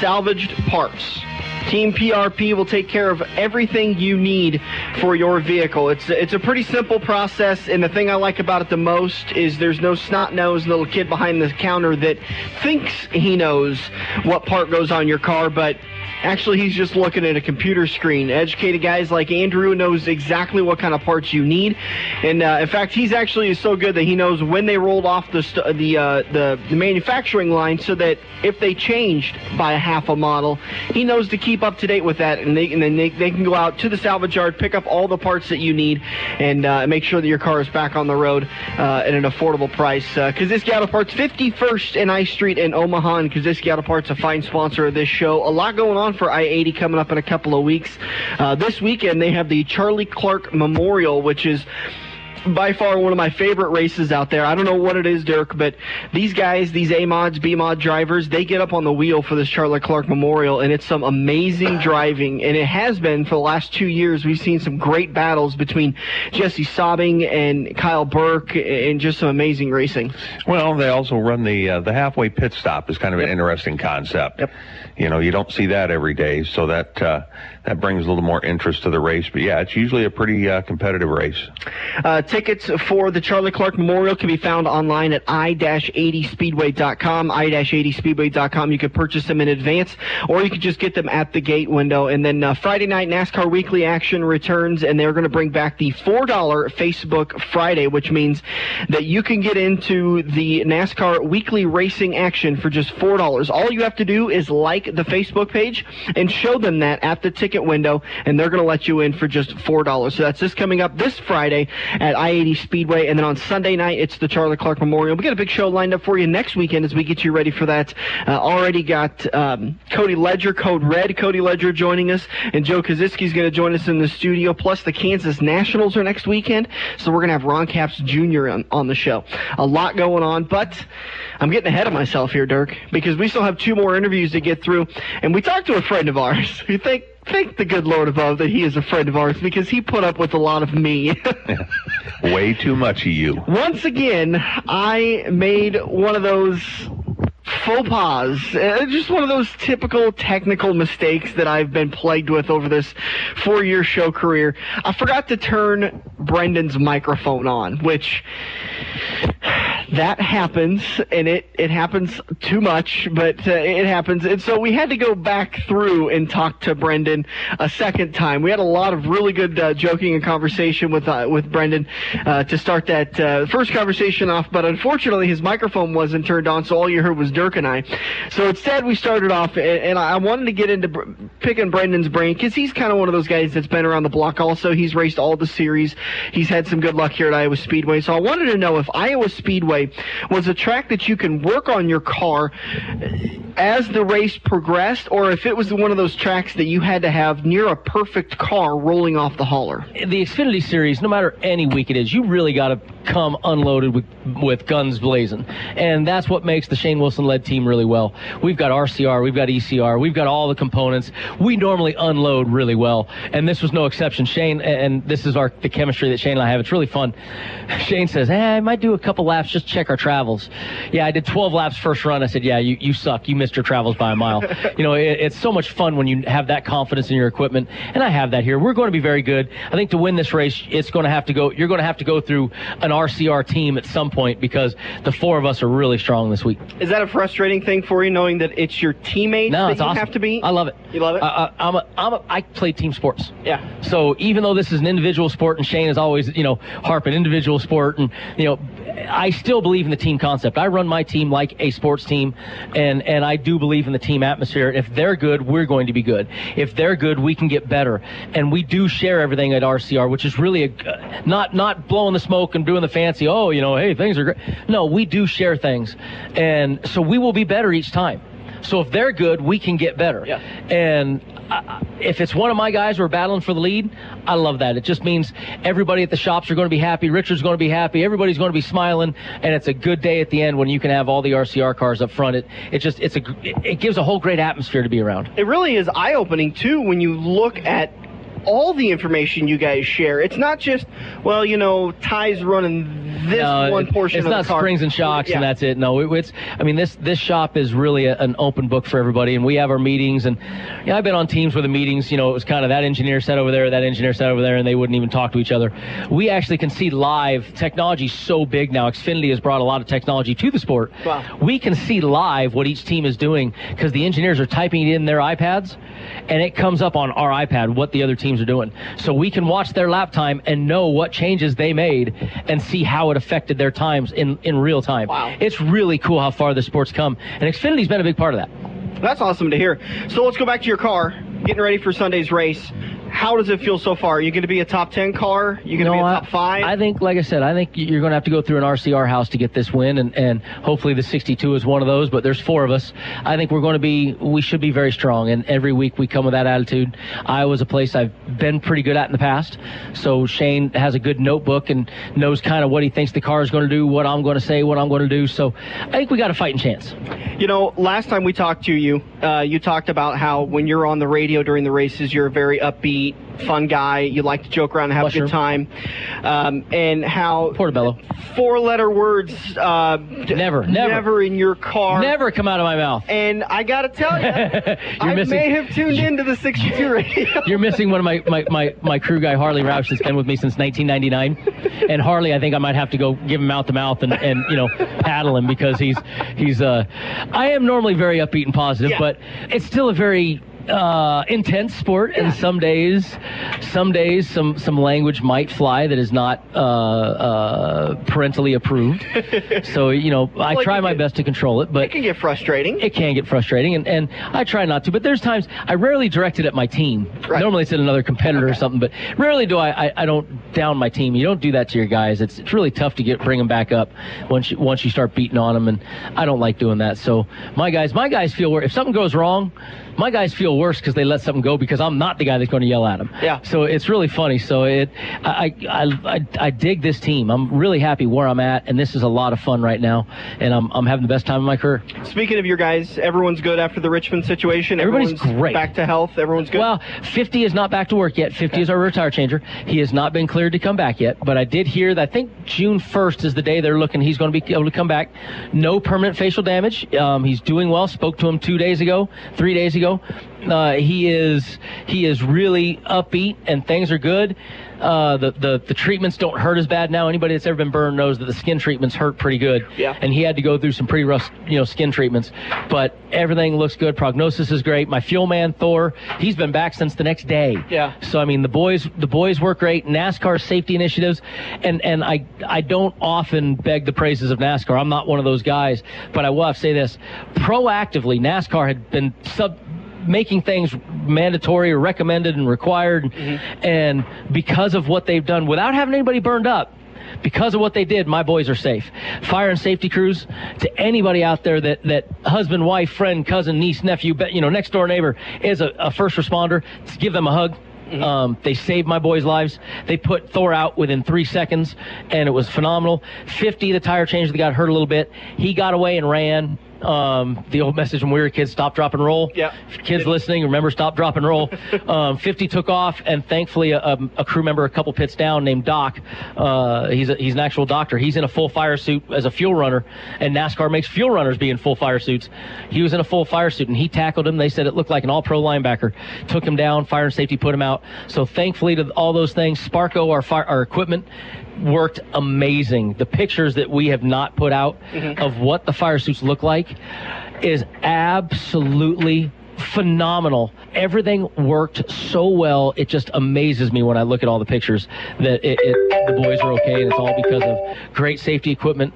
salvaged parts. Team PRP will take care of everything you need for your vehicle. It's a pretty simple process, and the thing I like about it the most is there's no snot-nosed little kid behind the counter that thinks he knows what part goes on your car, but actually he's just looking at a computer screen. Educated guys like Andrew knows exactly what kind of parts you need, and in fact, he's actually so good that he knows when they rolled off the manufacturing line, so that if they changed by a half a model, he knows to keep up to date with that, and then they can go out to the salvage yard, pick up all the parts that you need, and make sure that your car is back on the road at an affordable price. Kaziski Auto Parts, 51st and I Street in Omaha, and Kaziski Auto Parts, a fine sponsor of this show. A lot going on for I-80 coming up in a couple of weeks. This weekend, they have the Charlie Clark Memorial, which is by far one of my favorite races out there. I don't know what it is, Dirk, but these guys, these A-Mods, B-Mod drivers, they get up on the wheel for this Charlie Clark Memorial, and it's some amazing driving, and it has been for the last 2 years. We've seen some great battles between Jesse Sobbing and Kyle Burke, and just some amazing racing. Well, they also run the halfway pit stop is kind of an interesting concept. Yep. You don't see that every day, so that brings a little more interest to the race. But yeah, it's usually a pretty competitive race. Tickets for the Charlie Clark Memorial can be found online at i-80speedway.com, i-80speedway.com. You can purchase them in advance, or you can just get them at the gate window. And then Friday night NASCAR Weekly action returns, and they're going to bring back the $4 Facebook Friday, which means that you can get into the NASCAR Weekly racing action for just $4. All you have to do is like the Facebook page and show them that at the ticket window, and they're going to let you in for just $4. So that's this coming up this Friday at I-80 Speedway, and then on Sunday night it's the Charlie Clark Memorial. We got a big show lined up for you next weekend as we get you ready for that. Already got Cody Ledger, Code Red Cody Ledger joining us, and Joe Kaziski's going to join us in the studio, plus the Kansas Nationals are next weekend, so we're going to have Ron Capps Jr. on the show. A lot going on, but I'm getting ahead of myself here, Dirk, because we still have 2 more interviews to get through, and we talked to a friend of ours. We thank the good Lord above that he is a friend of ours, because he put up with a lot of me. Way too much of you. Once again, I made one of those faux pas. Just one of those typical technical mistakes that I've been plagued with over this 4-year show career. I forgot to turn Brendan's microphone on, which that happens, and it happens too much, but it happens. And so we had to go back through and talk to Brendan a second time. We had a lot of really good joking and conversation with Brendan to start that first conversation off, but unfortunately his microphone wasn't turned on, so all you heard was Dirk and I. So instead we started off, and I wanted to get into picking Brendan's brain, because he's kind of one of those guys that's been around the block also. He's raced all the series. He's had some good luck here at Iowa Speedway. So I wanted to know if Iowa Speedway was a track that you can work on your car as the race progressed, or if it was one of those tracks that you had to have near a perfect car rolling off the hauler. The Xfinity Series, no matter any week it is, you really got to come unloaded with guns blazing. And that's what makes the Shane Wilson-led team really well. We've got RCR, we've got ECR, we've got all the components. We normally unload really well, and this was no exception. Shane, and this is the chemistry that Shane and I have. It's really fun. Shane says, I might do a couple laps, just check our travels. Yeah, I did 12 laps first run. I said, yeah, you suck. You missed your travels by a mile. It's so much fun when you have that confidence in your equipment, and I have that here. We're going to be very good. I think to win this race, you're going to have to go through an RCR team at some point, because the 4 of us are really strong this week. Is that a frustrating thing for you, knowing that it's your teammates that you awesome. have to beat? I love it. You love it? I play team sports. Yeah. So even though this is an individual sport, and Shane is always, harping individual sport, and, I still believe in the team concept. I run my team like a sports team, and I do believe in the team atmosphere. If they're good, we're going to be good. If they're good, we can get better. And we do share everything at RCR, which is really not blowing the smoke and doing the fancy, hey, things are great. No, we do share things. And so we will be better each time. So if they're good, we can get better. Yeah. And if it's one of my guys who are battling for the lead, I love that. It just means everybody at the shops are going to be happy. Richard's going to be happy. Everybody's going to be smiling. And it's a good day at the end when you can have all the RCR cars up front. It gives a whole great atmosphere to be around. It really is eye-opening, too, when you look at all the information you guys share. It's not just, Ty's running this one portion of the car. It's not springs and shocks and that's it. No, this shop is really an open book for everybody, and we have our meetings. And I've been on teams where the meetings, it was kind of that engineer sat over there, that engineer sat over there, and they wouldn't even talk to each other. We actually can see live. Technology's so big now. Xfinity has brought a lot of technology to the sport. Wow. We can see live what each team is doing, because the engineers are typing it in their iPads, and it comes up on our iPad what the other teams are doing. So we can watch their lap time and know what changes they made and see how it affected their times in real time. Wow. It's really cool how far the sport's come, and Xfinity's been a big part of that. That's awesome to hear. So let's go back to your car, getting ready for Sunday's race. How does it feel so far? Are you going to be a top 10 car? Are you going to be a top 5? I think, like I said, you're going to have to go through an RCR house to get this win, and hopefully the 62 is one of those, but there's 4 of us. I think we should be very strong, and every week we come with that attitude. Iowa's a place I've been pretty good at in the past, so Shane has a good notebook and knows kind of what he thinks the car is going to do, what I'm going to say, what I'm going to do, so I think we got a fighting chance. Last time we talked to you, you talked about how when you're on the radio during the races, you're a very upbeat, fun guy. You like to joke around and have a good time. And how Portobello 4-letter words never in your car never come out of my mouth. And I gotta tell you, I may have tuned into the 62 radio. You're missing one of my crew guy, Harley Roush, that's been with me since 1999. And Harley, I think I might have to go give him mouth to mouth and paddle him, because he's I am normally very upbeat and positive, but it's still a very intense sport, and some days some language might fly that is not parentally approved. So I try my best to control it, but it can get frustrating. It can get frustrating, and I try not to. But there's times I rarely direct it at my team. Right. Normally it's at another competitor or something, but rarely do I don't down my team. You don't do that to your guys. It's really tough to bring them back up once you start beating on them, and I don't like doing that. So my guys feel if something goes wrong, my guys feel feel worse because they let something go because I'm not the guy that's going to yell at them. Yeah. So it's really funny. So I dig this team. I'm really happy where I'm at, and this is a lot of fun right now, and I'm having the best time of my career. Speaking of your guys, everyone's good after the Richmond situation. Everybody's great. Back to health. Everyone's good. Well, 50 is not back to work yet. 50 is our retire changer. He has not been cleared to come back yet, but I did hear that I think June 1st is the day they're looking. He's going to be able to come back. No permanent facial damage. He's doing well. Spoke to him 3 days ago. He is really upbeat and things are good. The treatments don't hurt as bad now. Anybody that's ever been burned knows that the skin treatments hurt pretty good. Yeah. And he had to go through some pretty rough, skin treatments. But everything looks good. Prognosis is great. My fuel man, Thor, he's been back since the next day. Yeah. So, I mean, the boys work great. NASCAR safety initiatives. And I don't often beg the praises of NASCAR. I'm not one of those guys. But I will have to say this. Proactively, NASCAR had been making things mandatory or recommended and required. And because of what they've done, without having anybody burned up, because of what they did, my boys are safe. Fire and safety crews, to anybody out there that husband, wife, friend, cousin, niece, nephew, next door neighbor is a first responder, give them a hug. They saved my boys' lives. They put Thor out within 3 seconds, and it was phenomenal. 50, the tire changer that got hurt a little bit. He got away and ran. The old message when we were kids, stop, drop, and roll. Yeah. Kids listening, remember, stop, drop, and roll. 50 took off, and thankfully a crew member a couple pits down named Doc, he's an actual doctor. He's in a full fire suit as a fuel runner, and NASCAR makes fuel runners be in full fire suits. He was in a full fire suit, and he tackled him. They said it looked like an all-pro linebacker. Took him down, fire and safety put him out. So thankfully to all those things, Sparco, our equipment, worked amazing. The pictures that we have not put out of what the fire suits look like is absolutely phenomenal. Everything worked so well. It just amazes me when I look at all the pictures that the boys are okay, and it's all because of great safety equipment,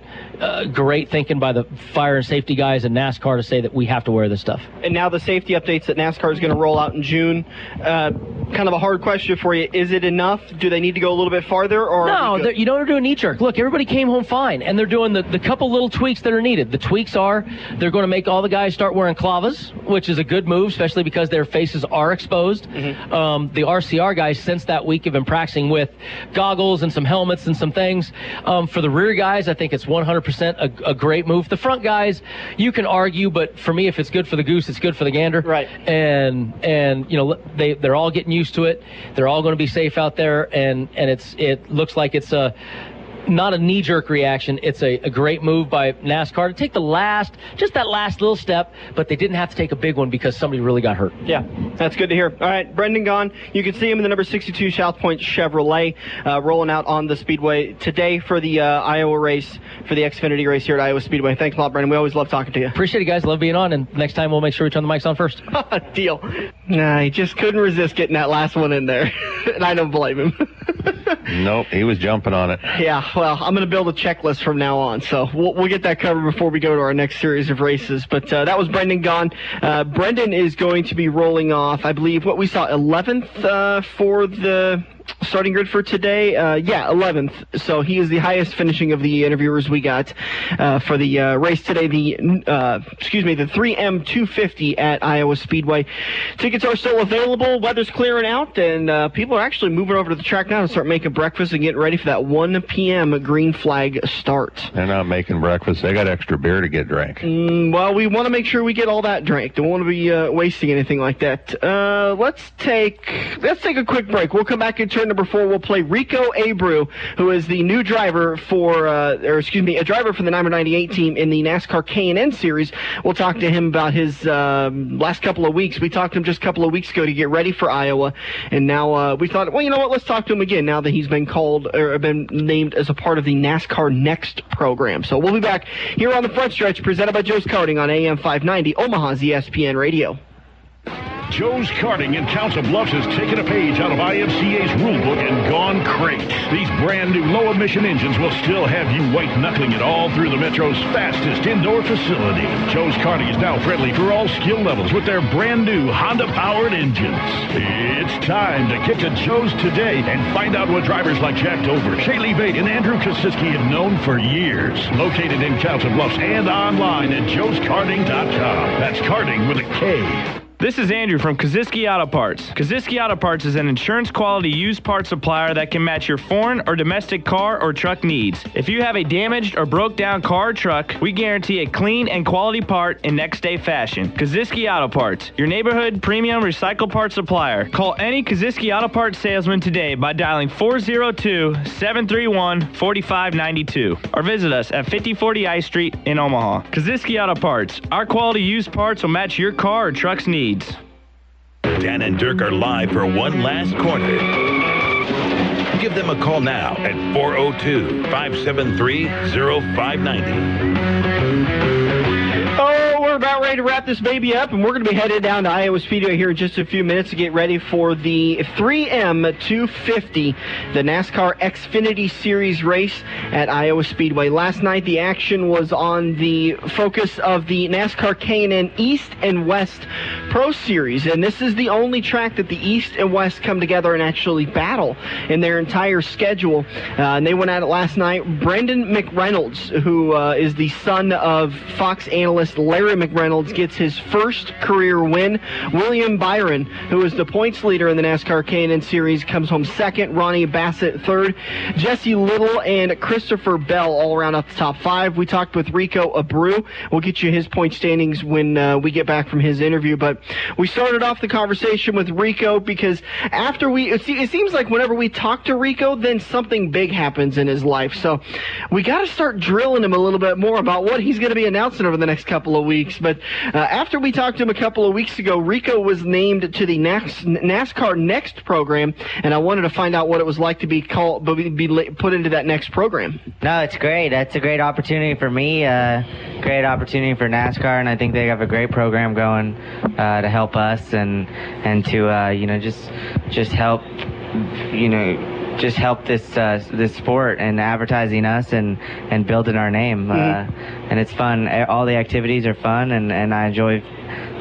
great thinking by the fire and safety guys in NASCAR to say that we have to wear this stuff. And now the safety updates that NASCAR is going to roll out in June. Kind of a hard question for you. Is it enough? Do they need to go a little bit farther? Or no, you don't do a knee jerk. Look, everybody came home fine, and they're doing the couple little tweaks that are needed. The tweaks are they're going to make all the guys start wearing clavas, which is a good move, especially because their faces are exposed. The RCR guys since that week have been practicing with goggles and some helmets and some things. For the rear guys, I think it's 100% a great move. The front guys, you can argue, but for me, if it's good for the goose, it's good for the gander. Right. And they're all getting used to it. They're all going to be safe out there, and it looks like it's not a knee-jerk reaction. It's a great move by NASCAR to take that last little step, but they didn't have to take a big one because somebody really got hurt. Yeah, that's good to hear. All right, Brendan Gaughan, you can see him in the number 62 South Point Chevrolet rolling out on the Speedway today for the Iowa race, for the Xfinity race here at Iowa Speedway. Thanks a lot, Brendan. We always love talking to you. Appreciate it, guys. Love being on, and next time we'll make sure we turn the mics on first. Deal. Nah, he just couldn't resist getting that last one in there, and I don't blame him. Nope, he was jumping on it. Yeah, well, I'm going to build a checklist from now on, so we'll get that covered before we go to our next series of races. But that was Brendan Gaughan. Brendan is going to be rolling off, I believe, what we saw, 11th for the starting grid for today. 11th. So he is the highest finishing of the interviewers we got for the race today. The 3M 250 at Iowa Speedway. Tickets are still available. Weather's clearing out, and people are actually moving over to the track now to start making breakfast and getting ready for that 1 p.m. green flag start. They're not making breakfast. They got extra beer to get drank. Well, we want to make sure we get all that drank. Don't want to be wasting anything like that. Let's take a quick break. We'll come back and turn number 4. We'll play Rico Abreu, who is the new driver a driver for the number 98 team in the NASCAR K&N series. We'll talk to him about his last couple of weeks. We talked to him just a couple of weeks ago to get ready for Iowa, and now we thought, well, you know what? Let's talk to him again now that he's been been named as a part of the NASCAR Next program. So we'll be back here on the Front Stretch, presented by Joe's Karting on AM 590, Omaha's ESPN Radio. Joe's Karting in Council Bluffs has taken a page out of IMCA's rulebook and gone crate. These brand new low-emission engines will still have you white-knuckling it all through the Metro's fastest indoor facility. Joe's Karting is now friendly for all skill levels with their brand new Honda-powered engines. It's time to get to Joe's today and find out what drivers like Jack Dover, Shaylee Bate, and Andrew Kosiski have known for years. Located in Council Bluffs and online at joeskarting.com. That's karting with a K. This is Andrew from Kaziski Auto Parts. Kaziski Auto Parts is an insurance quality used parts supplier that can match your foreign or domestic car or truck needs. If you have a damaged or broke down car or truck, we guarantee a clean and quality part in next day fashion. Kaziski Auto Parts, your neighborhood premium recycled parts supplier. Call any Kaziski Auto Parts salesman today by dialing 402-731-4592 or visit us at 5040 I Street in Omaha. Kaziski Auto Parts, our quality used parts will match your car or truck's needs. Dan and Dirk are live for one last corner. Give them a call now at 402-573-0590. Oh, we're about ready to wrap this baby up, and we're going to be headed down to Iowa Speedway here in just a few minutes to get ready for the 3M 250, the NASCAR Xfinity Series race at Iowa Speedway. Last night, the action was on the focus of the NASCAR K&N East and West Pro Series, and this is the only track that the East and West come together and actually battle in their entire schedule. And they went at it last night. Brendan McReynolds, who is the son of Fox analyst Larry McReynolds, gets his first career win. William Byron, who is the points leader in the NASCAR K&N Series, comes home second. Ronnie Bassett third. Jesse Little and Christopher Bell all around up the top five. We talked with Rico Abreu. We'll get you his point standings when we get back from his interview. But we started off the conversation with Rico because after it seems like whenever we talk to Rico, then something big happens in his life. So we got to start drilling him a little bit more about what he's going to be announcing over the next couple of weeks. But after we talked to him a couple of weeks ago, Rico was named to the NASCAR Next program, and I wanted to find out what it was like to be put into that Next program. No, it's great. That's a great opportunity for me, great opportunity for NASCAR, and I think they have a great program going to help us and to just help this sport and advertising us and building our name. And it's fun. All the activities are fun, and I enjoy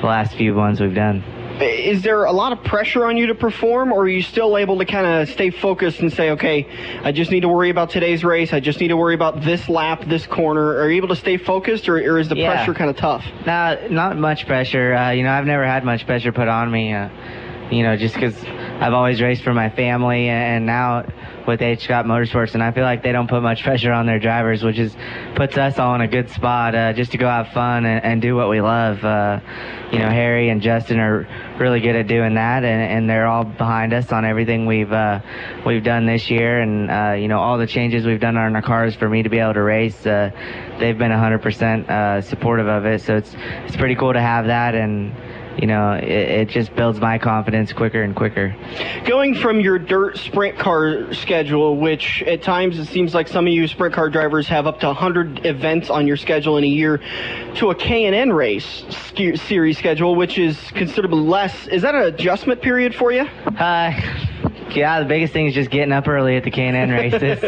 the last few ones we've done. Is there a lot of pressure on you to perform, or are you still able to kind of stay focused and say, okay, I just need to worry about today's race, I just need to worry about this lap, this corner? Are you able to stay focused, or is the pressure kind of tough? No, not much pressure. I've never had much pressure put on me, just because I've always raced for my family, and now with H. Scott Motorsports, and I feel like they don't put much pressure on their drivers, which puts us all in a good spot just to go have fun and do what we love. Harry and Justin are really good at doing that, and they're all behind us on everything we've done this year, and all the changes we've done on our cars for me to be able to race. They've been 100% supportive of it, so it's pretty cool to have that, and it just builds my confidence quicker and quicker. Going from your dirt sprint car schedule, which at times it seems like some of you sprint car drivers have up to 100 events on your schedule in a year, to a K&N race series schedule, which is considerably less. Is that an adjustment period for you? Yeah, the biggest thing is just getting up early at the K&N races.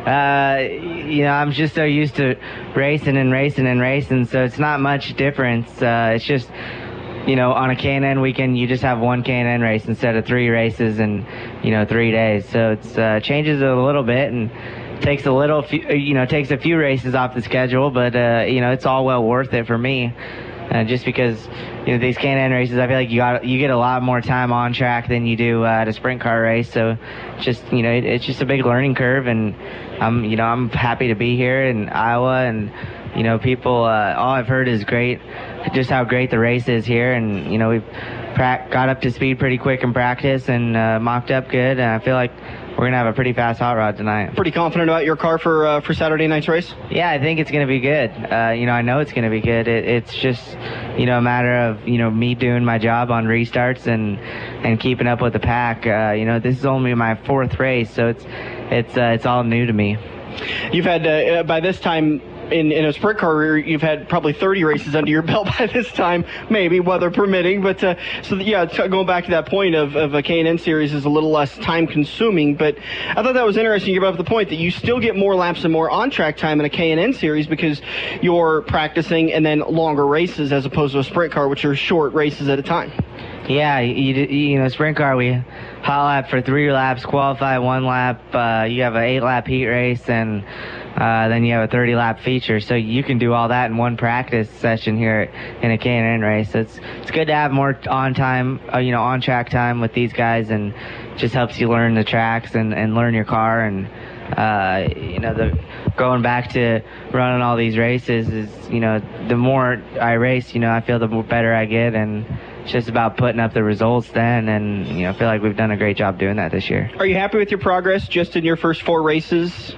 I'm just so used to racing, so it's not much difference. It's just, on a K&N weekend, you just have one K&N race instead of 3 races in, 3 days. So it's changes a little bit and takes a few races off the schedule, but it's all well worth it for me. Just because these K&N races, I feel like you get a lot more time on track than you do at a sprint car race. So it's just a big learning curve, and I'm happy to be here in Iowa, and people, all I've heard is great, just how great the race is here, and we've got up to speed pretty quick in practice and mocked up good, and I feel like we're going to have a pretty fast hot rod tonight. Pretty confident about your car for Saturday night's race? Yeah, I think it's going to be good. I know it's going to be good. It's just, a matter of, me doing my job on restarts and keeping up with the pack. This is only my 4th race, so it's all new to me. You've had, by this time, in a sprint car career, you've had probably 30 races under your belt by this time, maybe, weather permitting. But going back to that point of a K&N series is a little less time consuming. But I thought that was interesting. You brought up the point that you still get more laps and more on-track time in a K&N series because you're practicing and then longer races as opposed to a sprint car, which are short races at a time. Yeah, sprint car, we hot lap for 3 laps, qualify 1 lap. You have an 8-lap heat race, and then you have a 30-lap feature. So you can do all that in one practice session here in a K&N race. It's good to have more on-track time with these guys, and just helps you learn the tracks and learn your car. And going back to running all these races is, the more I race, I feel the better I get, and it's just about putting up the results then, and I feel like we've done a great job doing that this year. Are you happy with your progress just in your first 4 races?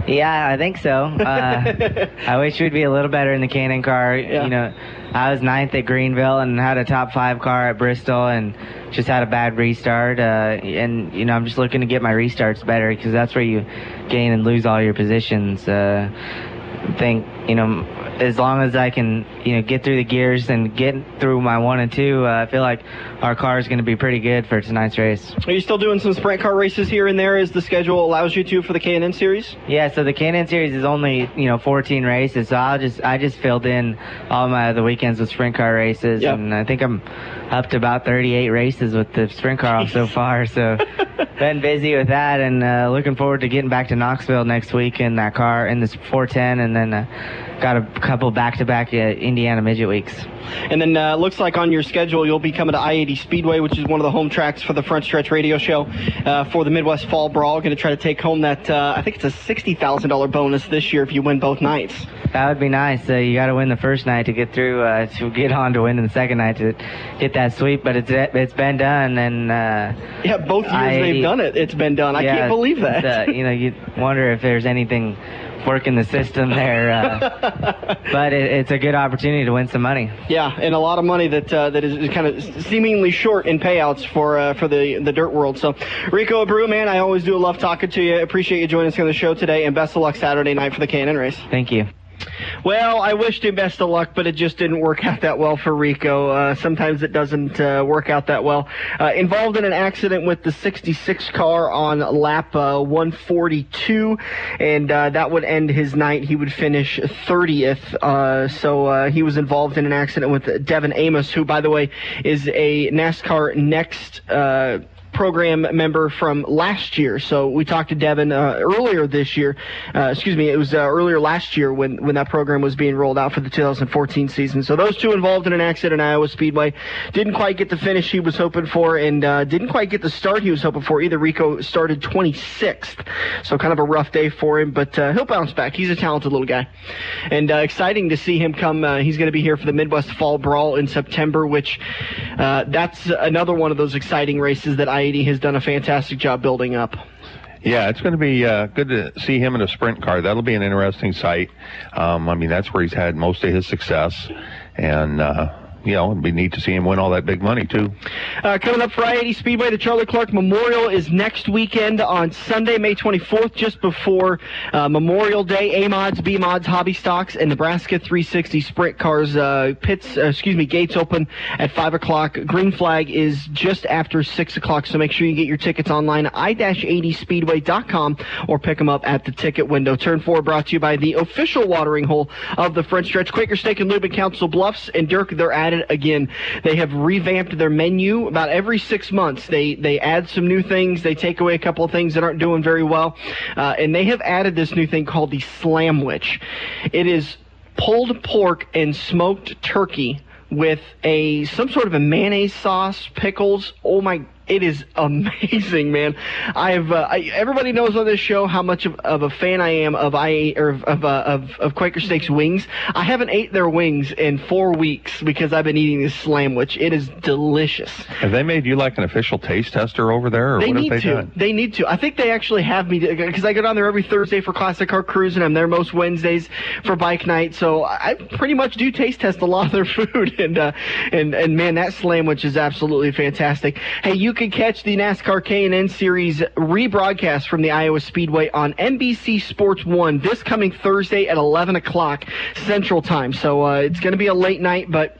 Yeah, I think so. I wish we'd be a little better in the K&N car. Yeah. I was 9th at Greenville and had a top 5 car at Bristol, and just had a bad restart. And I'm just looking to get my restarts better, because that's where you gain and lose all your positions. I think, as long as I can, get through the gears and get through my 1 and 2, I feel like our car is going to be pretty good for tonight's race. Are you still doing some sprint car races here and there as the schedule allows you to for the K&N series? Yeah, so the K&N series is only, 14 races, so I just filled in all the weekends with sprint car races, Yep. and I think I'm up to about 38 races with the sprint car so far, so been busy with that, and looking forward to getting back to Knoxville next week in that car, in this 410, and then got a couple back-to-back Indiana midget weeks. And then looks like on your schedule you'll be coming to I-80 Speedway, which is one of the home tracks for the Front Stretch Radio Show for the Midwest Fall Brawl. Going to try to take home that, I think it's a $60,000 bonus this year if you win both nights. That would be nice. You got to win the first night to get through, to get on to win in the second night to get that sweep, but it's been done. And yeah, both years they've done it. It's been done. I can't believe that. You wonder if there's anything working the system there, but it's a good opportunity to win some money. Yeah, and a lot of money that is kind of seemingly short in payouts for the dirt world. So, Rico Abreu, man, I always do love talking to you. Appreciate you joining us on the show today, and best of luck Saturday night for the K&N race. Thank you. Well, I wished him best of luck, but it just didn't work out that well for Rico. Sometimes it doesn't work out that well. Involved in an accident with the 66 car on lap 142, and that would end his night. He would finish 30th. So he was involved in an accident with Devin Amos, who, by the way, is a NASCAR Next program member from last year. So we talked to Devin earlier this year. It was earlier last year when that program was being rolled out for the 2014 season. So those two involved in an accident in Iowa Speedway. Didn't quite get the finish he was hoping for, and didn't quite get the start he was hoping for either. Rico started 26th. So kind of a rough day for him, but he'll bounce back. He's a talented little guy. And exciting to see him come. He's going to be here for the Midwest Fall Brawl in September, which that's another one of those exciting races that I-80 has done a fantastic job building up. Yeah, it's going to be good to see him in a sprint car. That'll be an interesting sight. That's where he's had most of his success, and it'd be neat to see him win all that big money, too. Coming up for I-80 Speedway, the Charlie Clark Memorial is next weekend on Sunday, May 24th, just before Memorial Day. A-Mods, B-Mods, Hobby Stocks, and Nebraska 360 Sprint Cars gates open at 5 o'clock. Green flag is just after 6 o'clock, so make sure you get your tickets online at i-80speedway.com or pick them up at the ticket window. Turn 4 brought to you by the official watering hole of the Front Stretch. Quaker Steak and Lube in Council Bluffs, and Dirk, they're at it again. They have revamped their menu about every 6 months. They add some new things. They take away a couple of things that aren't doing very well. And they have added this new thing called the Slamwich. It is pulled pork and smoked turkey with some sort of a mayonnaise sauce, pickles. Oh my! It is amazing, man. Everybody knows on this show how much of a fan I am of Quaker Steak's wings. I haven't ate their wings in 4 weeks because I've been eating this Slamwich. It is delicious. Have they made you like an official taste tester over there, or what have they done? They need to. I think they actually have me, because I go down there every Thursday for Classic Car Cruise, and I'm there most Wednesdays for Bike Night. So I pretty much do taste test a lot of their food, and man, that Slamwich is absolutely fantastic. Hey, you can catch the NASCAR K&N Series rebroadcast from the Iowa Speedway on NBC Sports 1 this coming Thursday at 11 o'clock Central Time. So it's going to be a late night, but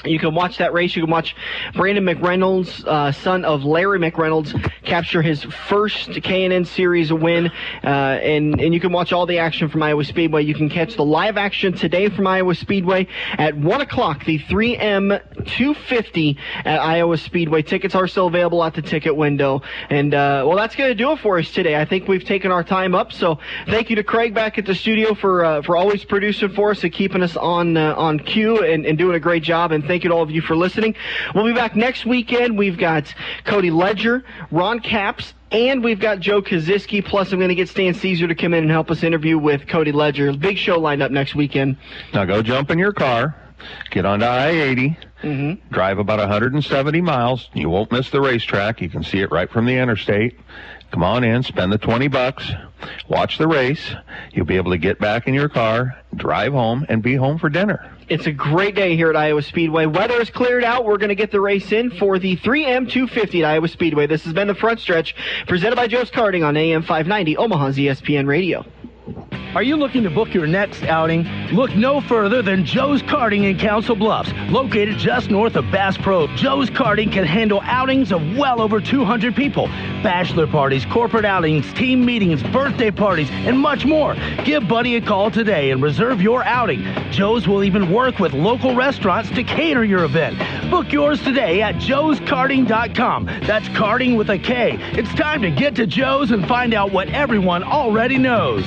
You can watch that race. You can watch Brandon McReynolds, son of Larry McReynolds, capture his first K&N Series win. And you can watch all the action from Iowa Speedway. You can catch the live action today from Iowa Speedway at 1 o'clock, the 3M 250 at Iowa Speedway. Tickets are still available at the ticket window. And, well, that's going to do it for us today. I think we've taken our time up. So thank you to Craig back at the studio for always producing for us and keeping us on cue and doing a great job. And thank you to all of you for listening. We'll be back next weekend. We've got Cody Ledger, Ron Capps, and we've got Joe Koziski. Plus, I'm going to get Stan Caesar to come in and help us interview with Cody Ledger. Big show lined up next weekend. Now go jump in your car, get onto I-80, drive about 170 miles. You won't miss the racetrack. You can see it right from the interstate. Come on in, spend the $20, watch the race. You'll be able to get back in your car, drive home, and be home for dinner. It's a great day here at Iowa Speedway. Weather is cleared out. We're going to get the race in for the 3M 250 at Iowa Speedway. This has been the Front Stretch, presented by Joe's Karting on AM 590, Omaha's ESPN Radio. Are you looking to book your next outing? Look no further than Joe's Karting in Council Bluffs, located just north of Bass Pro. Joe's Karting can handle outings of well over 200 people. Bachelor parties, corporate outings, team meetings, birthday parties, and much more. Give Buddy a call today and reserve your outing. Joe's will even work with local restaurants to cater your event. Book yours today at joeskarting.com. That's karting with a K. It's time to get to Joe's and find out what everyone already knows.